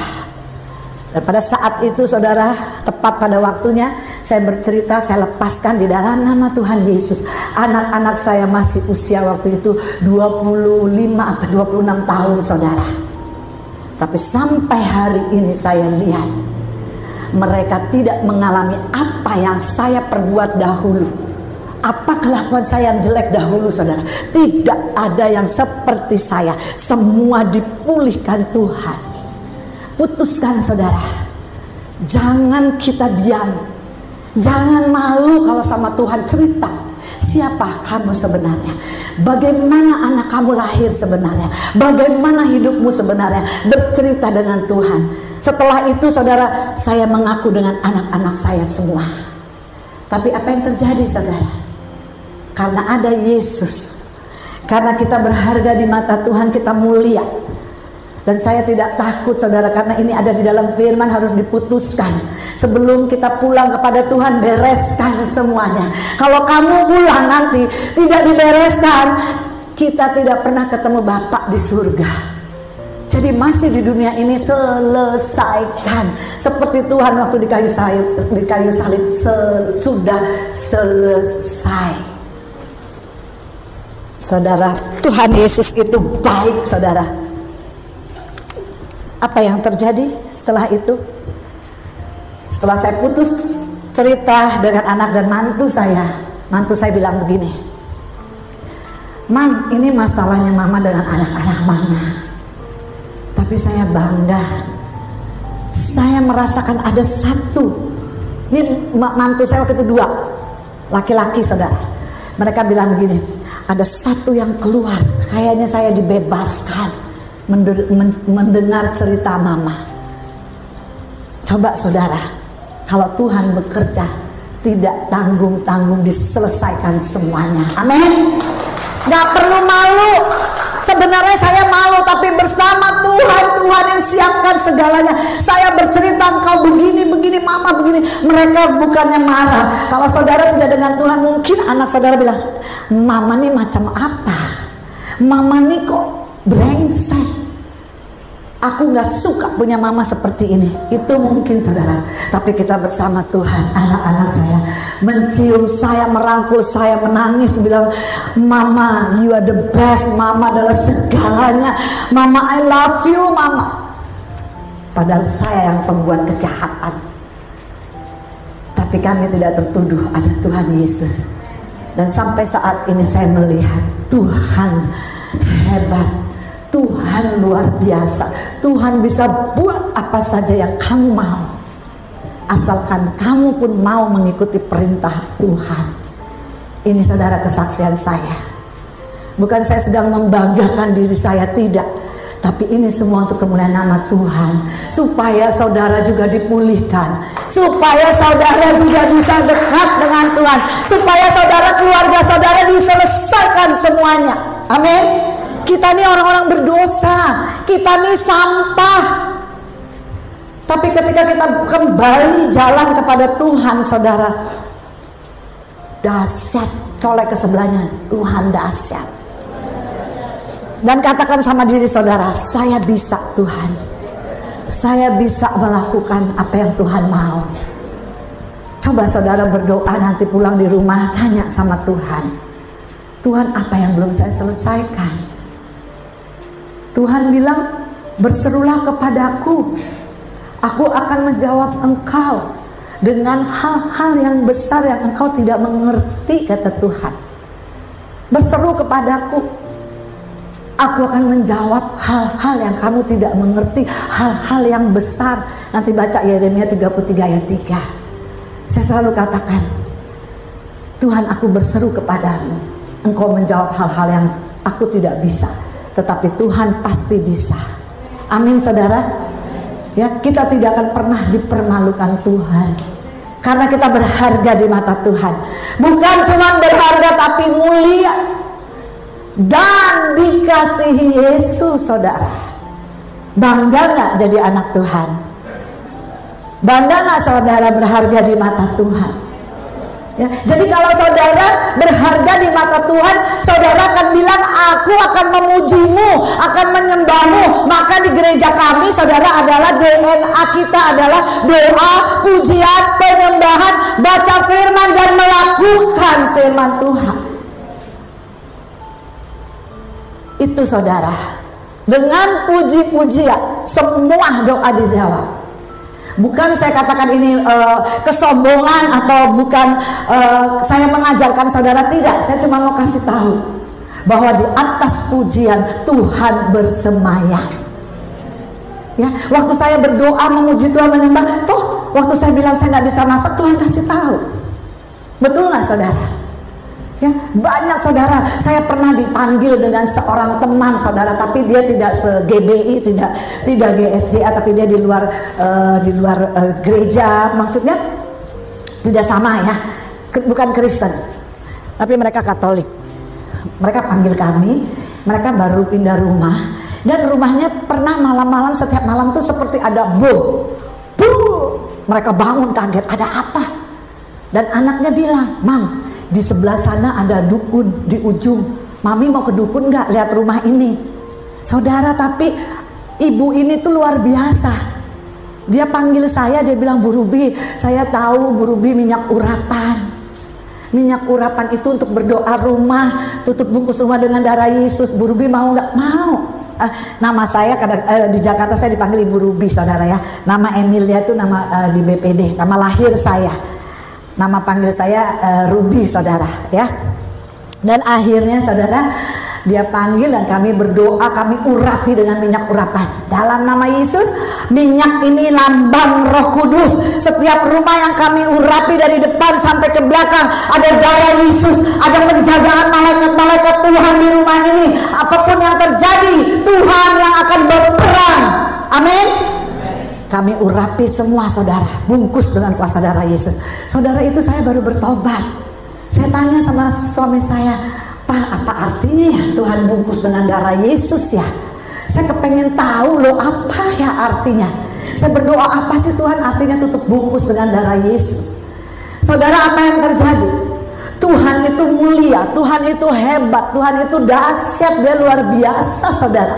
Dan pada saat itu saudara, tepat pada waktunya saya bercerita, saya lepaskan di dalam nama Tuhan Yesus. Anak-anak saya masih usia waktu itu 25 atau 26 tahun saudara. Tapi sampai hari ini saya lihat mereka tidak mengalami apa yang saya perbuat dahulu. Apa kelakuan saya yang jelek dahulu saudara? Tidak ada yang seperti saya. Semua dipulihkan Tuhan. Putuskan saudara. Jangan kita diam. Jangan malu kalau sama Tuhan cerita. Siapa kamu sebenarnya? Bagaimana anak kamu lahir sebenarnya? Bagaimana hidupmu sebenarnya? Bercerita dengan Tuhan. Setelah itu saudara, saya mengaku dengan anak-anak saya semua. Tapi apa yang terjadi saudara? Karena ada Yesus, karena kita berharga di mata Tuhan, kita mulia. Dan saya tidak takut saudara, karena ini ada di dalam firman, harus diputuskan. Sebelum kita pulang kepada Tuhan, bereskan semuanya. Kalau kamu pulang nanti tidak dibereskan, kita tidak pernah ketemu Bapa di surga. Jadi masih di dunia ini selesaikan. Seperti Tuhan waktu di kayu salib sudah selesai. Saudara, Tuhan Yesus itu baik saudara. Apa yang terjadi setelah itu? Setelah saya putus cerita dengan anak dan mantu saya bilang begini, "Mam, ini masalahnya mama dengan anak-anak mama. Tapi saya bangga. Saya merasakan ada satu." Ini mantu saya waktu itu 2 laki-laki saudara. Mereka bilang begini, ada satu yang keluar, kayaknya saya dibebaskan mendengar cerita mama. Coba saudara, kalau Tuhan bekerja, tidak tanggung-tanggung, diselesaikan semuanya. Amin. Gak perlu malu. Sebenarnya saya malu, tapi bersama Tuhan, Tuhan yang siapkan segalanya. Saya bercerita, engkau begini, mama begini. Mereka bukannya marah. Kalau saudara tidak dengan Tuhan, mungkin anak saudara bilang, mama nih macam apa? Mama nih kok brengsek? Aku nggak suka punya mama seperti ini. Itu mungkin saudara. Tapi kita bersama Tuhan, anak-anak saya mencium saya, merangkul saya, menangis, bilang, Mama, you are the best. Mama adalah segalanya. Mama, I love you, Mama. Padahal saya yang pembuat kejahatan. Tapi kami tidak tertuduh, ada Tuhan Yesus. Dan sampai saat ini saya melihat Tuhan hebat. Tuhan luar biasa. Tuhan bisa buat apa saja yang kamu mau, asalkan kamu pun mau mengikuti perintah Tuhan. Ini saudara kesaksian saya. Bukan saya sedang membanggakan diri saya, tidak. Tapi ini semua untuk kemuliaan nama Tuhan, supaya saudara juga dipulihkan, supaya saudara juga bisa dekat dengan Tuhan, supaya saudara, keluarga saudara diselesaikan semuanya. Amin. Kita ini orang-orang berdosa, kita ini sampah. Tapi ketika kita kembali jalan kepada Tuhan, saudara, dahsyat. Colek ke sebelahnya, Tuhan dahsyat. Dan katakan sama diri saudara, saya bisa Tuhan. Saya bisa melakukan apa yang Tuhan mau. Coba saudara berdoa nanti pulang di rumah, tanya sama Tuhan, Tuhan, apa yang belum saya selesaikan? Tuhan bilang, berserulah kepadaku, aku akan menjawab engkau dengan hal-hal yang besar yang engkau tidak mengerti, kata Tuhan. Berseru kepadaku, aku akan menjawab hal-hal yang kamu tidak mengerti, hal-hal yang besar. Nanti baca Yeremia 33 ayat 3. Saya selalu katakan, Tuhan, aku berseru kepadamu, engkau menjawab hal-hal yang aku tidak bisa. Tetapi Tuhan pasti bisa. Amin saudara. Ya, kita tidak akan pernah dipermalukan Tuhan, karena kita berharga di mata Tuhan. Bukan cuma berharga, tapi mulia dan dikasihi Yesus, saudara. Bangga gak jadi anak Tuhan? Bangga gak saudara berharga di mata Tuhan? Ya, jadi kalau saudara berharga di mata Tuhan, saudara akan bilang, aku akan memujimu, akan menyembahmu. Maka di gereja kami, saudara, adalah DNA kita adalah doa, pujian, penyembahan, baca firman, dan melakukan firman Tuhan. Itu saudara, dengan puji-pujian semua doa dijawab. Bukan saya katakan ini kesombongan, atau bukan saya mengajarkan saudara, tidak. Saya cuma mau kasih tahu bahwa di atas pujian Tuhan bersemayam. Ya, waktu saya berdoa memuji Tuhan, menyembah, toh waktu saya bilang saya nggak bisa masak, Tuhan kasih tahu. Betul nggak saudara? Ya, banyak saudara, saya pernah dipanggil dengan seorang teman saudara, tapi dia tidak se-GBI, tidak GSDA, tapi dia di luar gereja, maksudnya tidak sama ya, bukan Kristen, tapi mereka Katolik. Mereka panggil kami, mereka baru pindah rumah, dan rumahnya pernah malam-malam, setiap malam tuh seperti ada bom. Mereka bangun kaget, ada apa? Dan anaknya bilang, Mam, di sebelah sana ada dukun di ujung. Mami mau ke dukun nggak lihat rumah ini? Saudara, tapi ibu ini tuh luar biasa. Dia panggil saya, dia bilang, Bu Ruby, saya tahu Bu Ruby minyak urapan. Minyak urapan itu untuk berdoa rumah, tutup bungkus rumah dengan darah Yesus. Bu Ruby mau nggak? Mau. Nama saya di Jakarta saya dipanggil Ibu Ruby, saudara ya. Nama Emilia itu nama di BPD, nama lahir saya. Nama panggil saya Ruby, saudara ya. Dan akhirnya saudara, dia panggil dan kami berdoa, kami urapi dengan minyak urapan dalam nama Yesus. Minyak ini lambang Roh Kudus. Setiap rumah yang kami urapi dari depan sampai ke belakang ada darah Yesus, ada penjagaan malaikat-malaikat Tuhan di rumah ini. Apapun yang terjadi, Tuhan yang akan berperang. Amin. Kami urapi semua saudara, bungkus dengan kuasa darah Yesus. Saudara, itu saya baru bertobat. Saya tanya sama suami saya, Pak, apa artinya ya Tuhan bungkus dengan darah Yesus ya? Saya kepengen tahu loh, apa ya artinya. Saya berdoa, apa sih Tuhan artinya tutup bungkus dengan darah Yesus? Saudara, apa yang terjadi? Tuhan itu mulia, Tuhan itu hebat, Tuhan itu dahsyat, dia luar biasa saudara.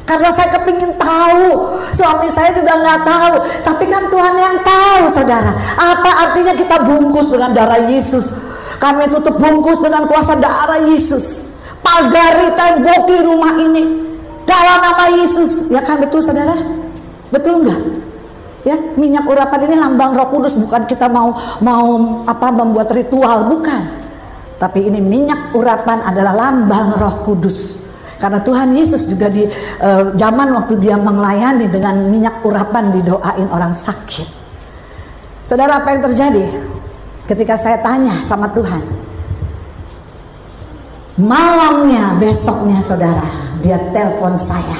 Karena saya kepingin tahu, suami saya juga nggak tahu, tapi kan Tuhan yang tahu, saudara. Apa artinya kita bungkus dengan darah Yesus? Kami tutup bungkus dengan kuasa darah Yesus. Pagari, temboki rumah ini dalam nama Yesus. Ya kan, betul saudara? Betul nggak? Ya, minyak urapan ini lambang Roh Kudus, bukan kita mau membuat ritual, bukan. Tapi ini minyak urapan adalah lambang Roh Kudus. Karena Tuhan Yesus juga di zaman waktu dia melayani dengan minyak urapan didoain orang sakit. Saudara, apa yang terjadi ketika saya tanya sama Tuhan? Malamnya, besoknya saudara, dia telepon saya.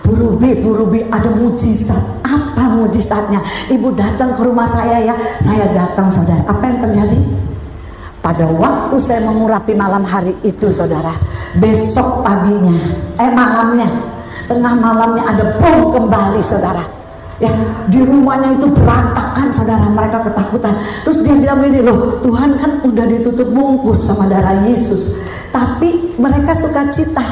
Bu Ruby, ada mujizat. Apa mujizatnya? Ibu datang ke rumah saya ya. Saya datang saudara. Apa yang terjadi? Pada waktu saya mengurapi malam hari itu saudara, besok paginya, malamnya, tengah malamnya ada bom kembali saudara. Ya, di rumahnya itu berantakan saudara, mereka ketakutan. Terus dia bilang ini, loh Tuhan kan udah ditutup bungkus sama darah Yesus, tapi mereka suka cita.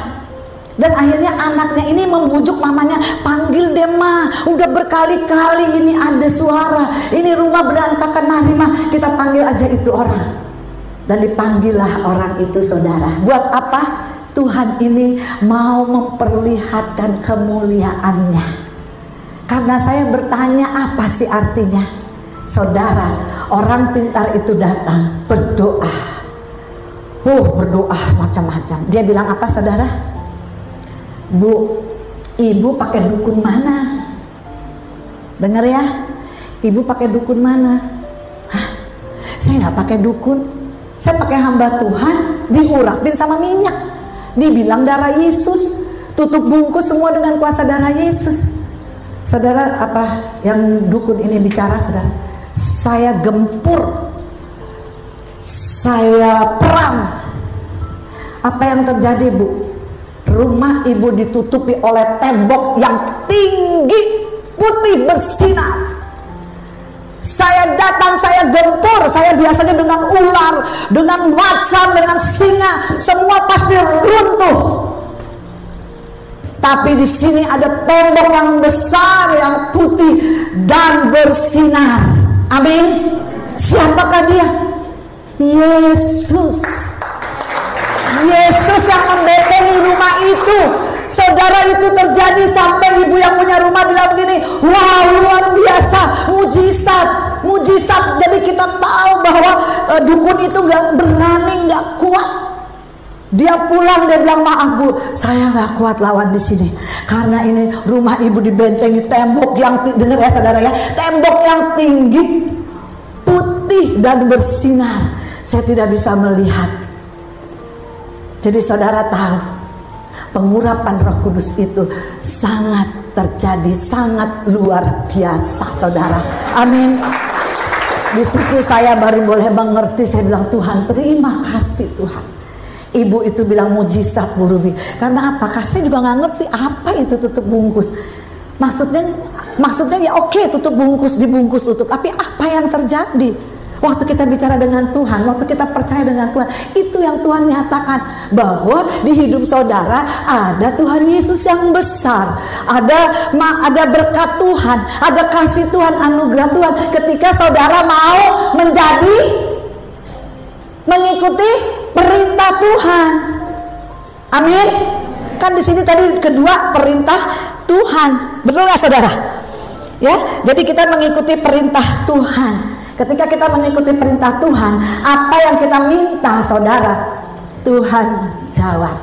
Dan akhirnya anaknya ini membujuk mamanya, panggil deh ma, udah berkali-kali ini ada suara, ini rumah berantakan, mari ma kita panggil aja itu orang. Dan dipanggillah orang itu saudara. Buat apa? Tuhan ini mau memperlihatkan kemuliaannya. Karena saya bertanya, apa sih artinya? Saudara, orang pintar itu datang berdoa. Berdoa macam-macam. Dia bilang apa saudara? Bu, ibu pakai dukun mana? Dengar ya, ibu pakai dukun mana? Hah? Saya nggak pakai dukun. Saya pakai hamba Tuhan, diurapin sama minyak, dibilang darah Yesus, tutup bungkus semua dengan kuasa darah Yesus. Saudara, apa yang dukun ini bicara saudara? Saya gempur, saya perang. Apa yang terjadi bu? Rumah ibu ditutupi oleh tembok yang tinggi, putih bersinar. Saya datang, saya gempur, saya biasanya dengan ular, dengan macan, dengan singa, semua pasti runtuh. Tapi di sini ada tembok yang besar, yang putih dan bersinar. Amin. Siapakah dia? Yesus. Yesus yang membentengi rumah itu. Saudara, itu terjadi sampai ibu yang punya rumah bilang begini, wow luar biasa, mujizat. Jadi kita tahu bahwa dukun itu gak berani, gak kuat. Dia pulang, dia bilang maaf bu, saya gak kuat lawan di sini karena ini rumah ibu dibentengi tembok yang dengar ya saudara ya, tembok yang tinggi, putih dan bersinar. Saya tidak bisa melihat. Jadi saudara tahu, pengurapan Roh Kudus itu sangat terjadi, sangat luar biasa saudara. Amin. Di situ saya baru boleh mengerti. Saya bilang Tuhan terima kasih Tuhan. Ibu itu bilang mujizat Bu Ruby. Karena apa? Saya juga nggak ngerti apa itu tutup bungkus. Maksudnya ya oke, tutup bungkus, dibungkus tutup. Tapi apa yang terjadi? Waktu kita bicara dengan Tuhan, waktu kita percaya dengan Tuhan, itu yang Tuhan nyatakan bahwa di hidup saudara ada Tuhan Yesus yang besar, ada berkat Tuhan, ada kasih Tuhan, anugerah Tuhan. Ketika saudara mau mengikuti perintah Tuhan, amin. Kan di sini tadi kedua perintah Tuhan, betul nggak saudara? Ya, jadi kita mengikuti perintah Tuhan. Ketika kita mengikuti perintah Tuhan, apa yang kita minta saudara, Tuhan jawab.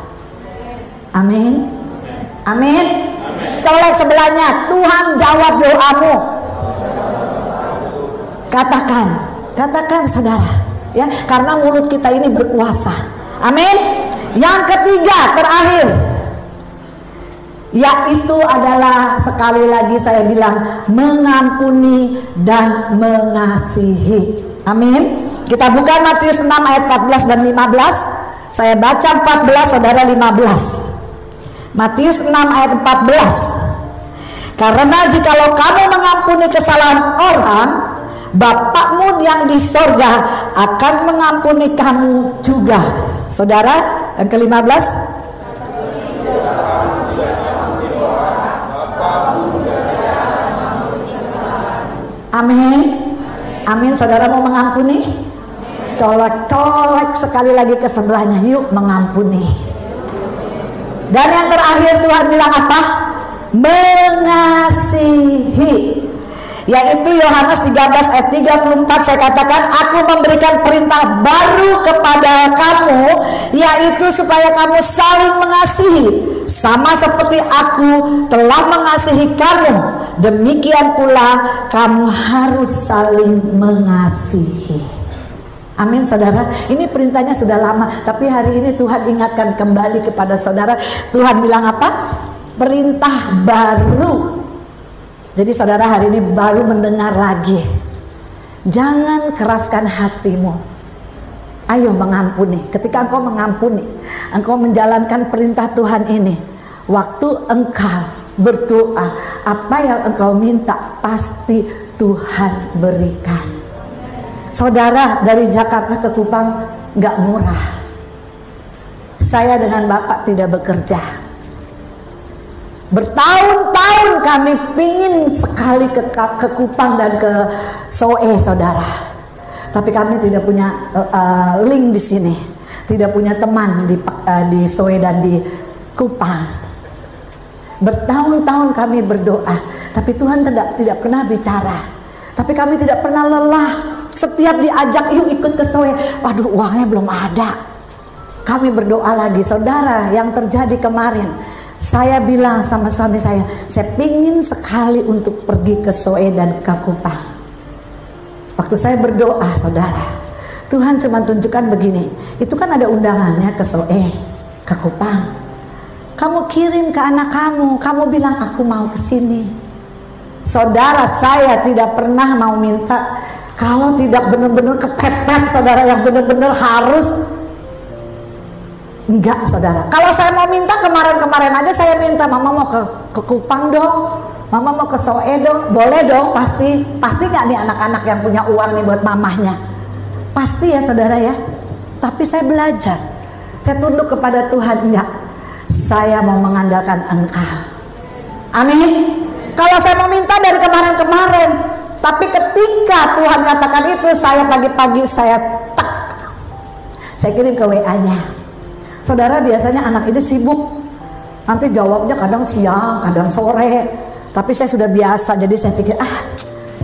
Amin. Amin. Colek sebelahnya, Tuhan jawab doamu. Katakan saudara, ya, karena mulut kita ini berkuasa. Amin. Yang ketiga, terakhir, yaitu adalah sekali lagi saya bilang mengampuni dan mengasihi. Amin. Kita buka Matius 6 ayat 14 dan 15. Saya baca 14, saudara 15. Matius 6 ayat 14. Karena jikalau kamu mengampuni kesalahan orang, Bapakmu yang di sorga akan mengampuni kamu juga. Saudara, yang ke-15. Amin. Amin. Saudara mau mengampuni? Colek-colek sekali lagi ke sebelahnya, yuk mengampuni. Dan yang terakhir Tuhan bilang apa? Mengasihi. Yaitu Yohanes 13 ayat 34, saya katakan, aku memberikan perintah baru kepada kamu, yaitu supaya kamu saling mengasihi, sama seperti aku telah mengasihi kamu, demikian pula kamu harus saling mengasihi. Amin saudara. Ini perintahnya sudah lama, tapi hari ini Tuhan ingatkan kembali kepada saudara. Tuhan bilang apa? Perintah baru. Jadi saudara hari ini baru mendengar lagi. Jangan keraskan hatimu. Ayo mengampuni. Ketika engkau mengampuni, engkau menjalankan perintah Tuhan ini. Waktu engkau berdoa, apa yang engkau minta pasti Tuhan berikan. Saudara, dari Jakarta ke Kupang nggak murah. Saya dengan Bapak tidak bekerja. Bertahun-tahun kami pingin sekali ke Kupang dan ke Soe, saudara. Tapi kami tidak punya link di sini, tidak punya teman di Soe dan di Kupang. Bertahun-tahun kami berdoa, tapi Tuhan tidak pernah bicara. Tapi kami tidak pernah lelah. Setiap diajak, yuk ikut ke Soe, waduh uangnya belum ada. Kami berdoa lagi, saudara. Yang terjadi kemarin, saya bilang sama suami saya pingin sekali untuk pergi ke Soe dan ke Kupang. Waktu saya berdoa, saudara, Tuhan cuma tunjukkan begini, itu kan ada undangannya ke Soe, ke Kupang. Kamu kirim ke anak kamu, kamu bilang aku mau ke sini. Saudara, saya tidak pernah mau minta. Kalau tidak benar-benar kepepet, saudara, yang benar-benar harus, enggak saudara. Kalau saya mau minta, kemarin-kemarin aja saya minta, mama mau ke Kupang dong, mama mau ke Soe dong, boleh dong, pasti nggak nih anak-anak yang punya uang nih buat mamahnya, pasti ya saudara ya. Tapi saya belajar, saya tunduk kepada Tuhan, enggak, saya mau mengandalkan Engkau. Amin. Kalau saya mau minta dari kemarin-kemarin, tapi ketika Tuhan katakan itu, saya pagi-pagi saya kirim ke WA-nya. Saudara, biasanya anak ini sibuk, nanti jawabnya kadang siang, kadang sore. Tapi saya sudah biasa, jadi saya pikir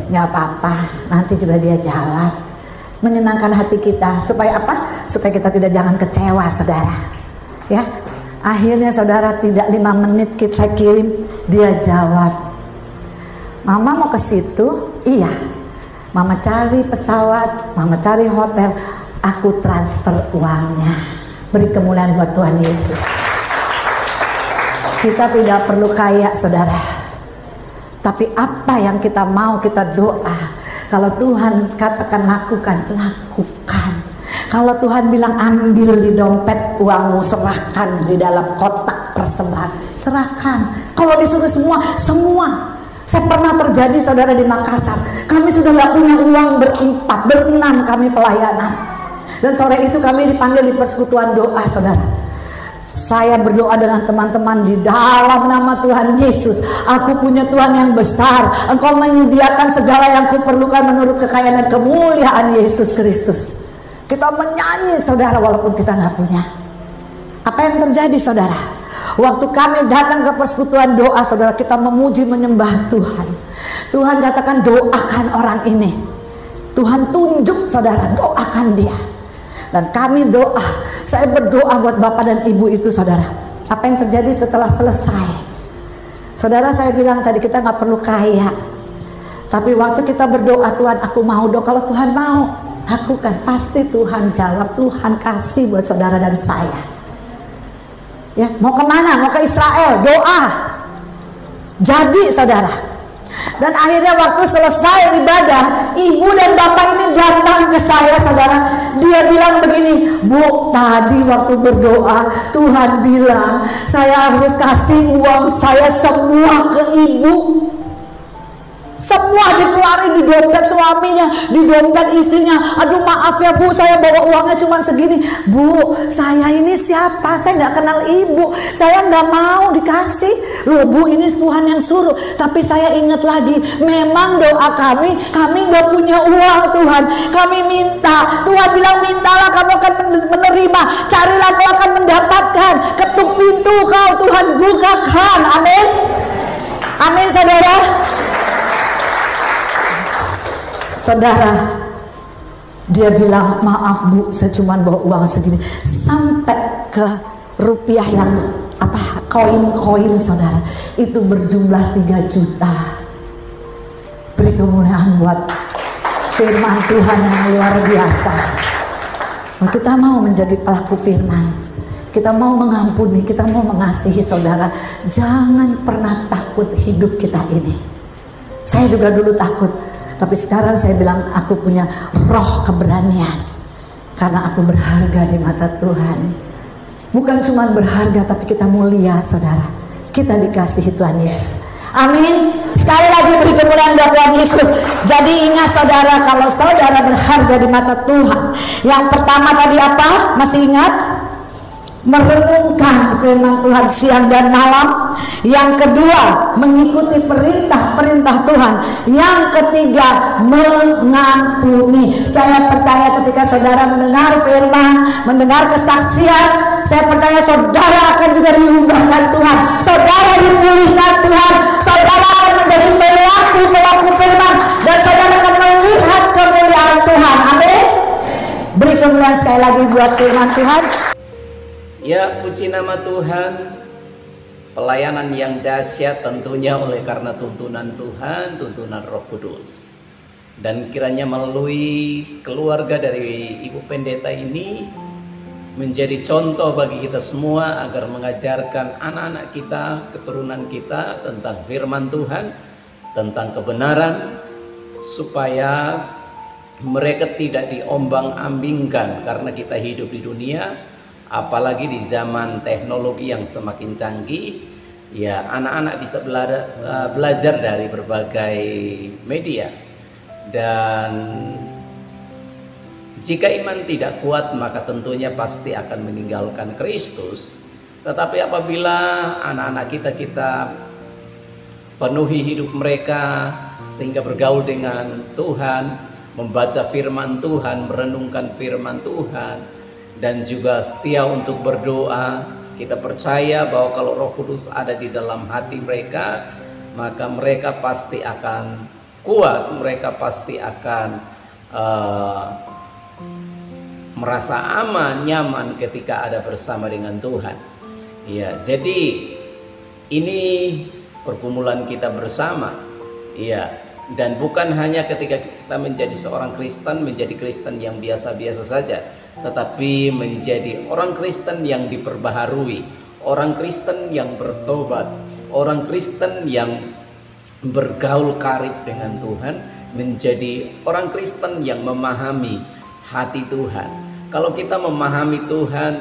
nggak apa-apa, nanti juga dia jawab. Menyenangkan hati kita, supaya apa? Supaya kita jangan kecewa, saudara. Ya, akhirnya saudara tidak 5 menit saya kirim, dia jawab. Mama mau ke situ? Iya. Mama cari pesawat, mama cari hotel, aku transfer uangnya. Beri kemuliaan buat Tuhan Yesus. Kita tidak perlu kaya, saudara. Tapi apa yang kita mau, kita doa. Kalau Tuhan katakan lakukan, lakukan. Kalau Tuhan bilang ambil di dompet uangmu, serahkan di dalam kotak persembahan, serahkan. Kalau disuruh semua. Saya pernah terjadi, saudara, di Makassar. Kami sudah gak punya uang, berenam kami pelayanan. Dan sore itu kami dipanggil di persekutuan doa, saudara. Saya berdoa dengan teman-teman di dalam nama Tuhan Yesus. Aku punya Tuhan yang besar. Engkau menyediakan segala yang kuperlukan menurut kekayaan dan kemuliaan Yesus Kristus. Kita menyanyi, saudara, walaupun kita gak punya. Apa yang terjadi, saudara? Waktu kami datang ke persekutuan doa, saudara, kita memuji menyembah Tuhan. Tuhan katakan doakan orang ini. Tuhan tunjuk, saudara, doakan dia. Dan kami doa. Saya berdoa buat bapak dan ibu itu, saudara. Apa yang terjadi setelah selesai? Saudara, saya bilang tadi kita gak perlu kaya. Tapi waktu kita berdoa, Tuhan aku mau dong. Kalau Tuhan mau, lakukan. Pasti Tuhan jawab, Tuhan kasih buat saudara dan saya. Ya, mau kemana? Mau ke Israel, doa. Jadi, saudara. Dan akhirnya waktu selesai ibadah, ibu dan bapak ini datang ke saya, saudara. Dia bilang begini, Bu, tadi waktu berdoa Tuhan bilang saya harus kasih uang saya semua ke ibu. Semua dikeluarkan. cari di dompet suaminya, di dompet istrinya. Aduh maaf ya Bu, saya bawa uangnya cuma segini. Bu, saya ini siapa? Saya nggak kenal ibu. Saya nggak mau dikasih. Loh Bu, ini Tuhan yang suruh. Tapi saya ingat lagi, memang doa kami nggak punya uang Tuhan. Kami minta. Tuhan bilang mintalah kamu akan menerima. Carilah kau akan mendapatkan. Ketuk pintu kau Tuhan bukakan. Amin. Amin saudara. Saudara, dia bilang maaf Bu, saya cuma bawa uang segini. Sampai ke rupiah yang koin saudara, itu berjumlah 3 juta. Beri kemuliaan buat firman Tuhan yang luar biasa. Nah, kita mau menjadi pelaku firman, kita mau mengampuni, kita mau mengasihi saudara. Jangan pernah takut hidup kita ini. Saya juga dulu takut, tapi sekarang saya bilang aku punya roh keberanian. Karena aku berharga di mata Tuhan. Bukan cuma berharga, tapi kita mulia saudara. Kita dikasihi Tuhan Yesus. Amin. Sekali lagi beri kemuliaan buat Tuhan Yesus. Jadi ingat saudara, kalau saudara berharga di mata Tuhan, yang pertama tadi apa? Masih ingat? Merenungkan firman Tuhan siang dan malam. Yang kedua, mengikuti perintah-perintah Tuhan. Yang ketiga, mengampuni. Saya percaya ketika saudara mendengar firman, mendengar kesaksian, saya percaya saudara akan juga diubahkan Tuhan. Saudara dipulihkan Tuhan. Saudara akan menjadi pelaku firman, dan saudara akan melihat kemuliaan Tuhan. Amin. Beri kemuliaan sekali lagi buat firman Tuhan. Ya, puji nama Tuhan. Pelayanan yang dahsyat tentunya oleh karena tuntunan Tuhan, tuntunan Roh Kudus. Dan kiranya melalui keluarga dari Ibu Pendeta ini menjadi contoh bagi kita semua agar mengajarkan anak-anak kita, keturunan kita tentang firman Tuhan, tentang kebenaran, supaya mereka tidak diombang-ambingkan karena kita hidup di dunia. Apalagi di zaman teknologi yang semakin canggih, ya anak-anak bisa belajar dari berbagai media. Dan jika iman tidak kuat, maka tentunya pasti akan meninggalkan Kristus. Tetapi apabila anak-anak kita penuhi hidup mereka sehingga bergaul dengan Tuhan, membaca firman Tuhan, merenungkan firman Tuhan, dan juga setia untuk berdoa, kita percaya bahwa kalau Roh Kudus ada di dalam hati mereka, maka mereka pasti akan kuat, mereka pasti akan merasa aman, nyaman ketika ada bersama dengan Tuhan. Ya, jadi ini pergumulan kita bersama. Ya, dan bukan hanya ketika kita menjadi seorang Kristen, menjadi Kristen yang biasa-biasa saja, tetapi menjadi orang Kristen yang diperbaharui, orang Kristen yang bertobat, orang Kristen yang bergaul karib dengan Tuhan, menjadi orang Kristen yang memahami hati Tuhan. Kalau kita memahami Tuhan,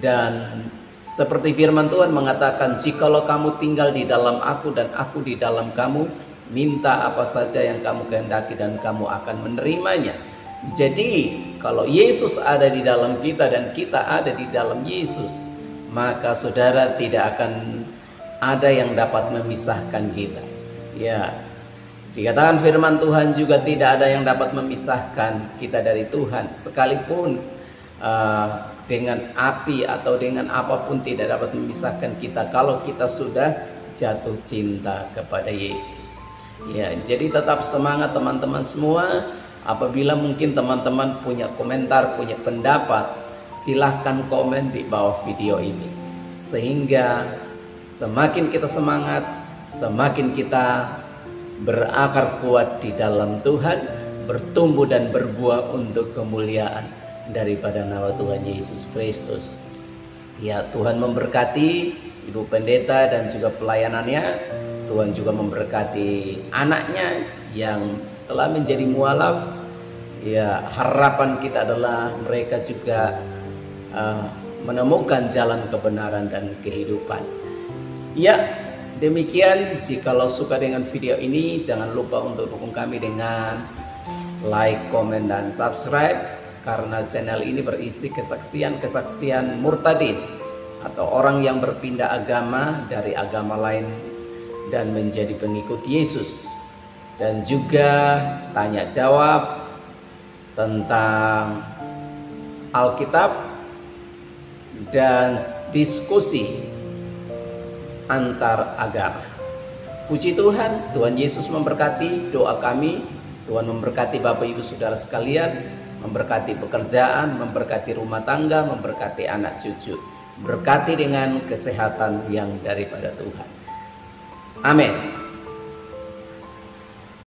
dan seperti firman Tuhan mengatakan, jikalau kamu tinggal di dalam aku dan aku di dalam kamu, minta apa saja yang kamu kehendaki dan kamu akan menerimanya. Jadi kalau Yesus ada di dalam kita dan kita ada di dalam Yesus, maka saudara tidak akan ada yang dapat memisahkan kita. Ya, dikatakan firman Tuhan juga tidak ada yang dapat memisahkan kita dari Tuhan. Sekalipun dengan api atau dengan apapun tidak dapat memisahkan kita kalau kita sudah jatuh cinta kepada Yesus. Ya, jadi tetap semangat teman-teman semua. Apabila mungkin teman-teman punya komentar, punya pendapat, silahkan komen di bawah video ini. Sehingga semakin kita semangat, semakin kita berakar kuat di dalam Tuhan, bertumbuh dan berbuah untuk kemuliaan daripada nama Tuhan Yesus Kristus. Ya, Tuhan memberkati Ibu Pendeta dan juga pelayanannya. Tuhan juga memberkati anaknya yang telah menjadi mualaf. Ya, harapan kita adalah mereka juga menemukan jalan kebenaran dan kehidupan. Ya, Demikian, jikalau suka dengan video ini, jangan lupa untuk dukung kami dengan like, komen, dan subscribe, karena channel ini berisi kesaksian-kesaksian murtadin atau orang yang berpindah agama dari agama lain dan menjadi pengikut Yesus, dan juga tanya jawab tentang Alkitab dan diskusi antar agama. Puji Tuhan, Tuhan Yesus memberkati doa kami. Tuhan memberkati Bapak Ibu Saudara sekalian, memberkati pekerjaan, memberkati rumah tangga, memberkati anak cucu, berkati dengan kesehatan yang daripada Tuhan. Amin.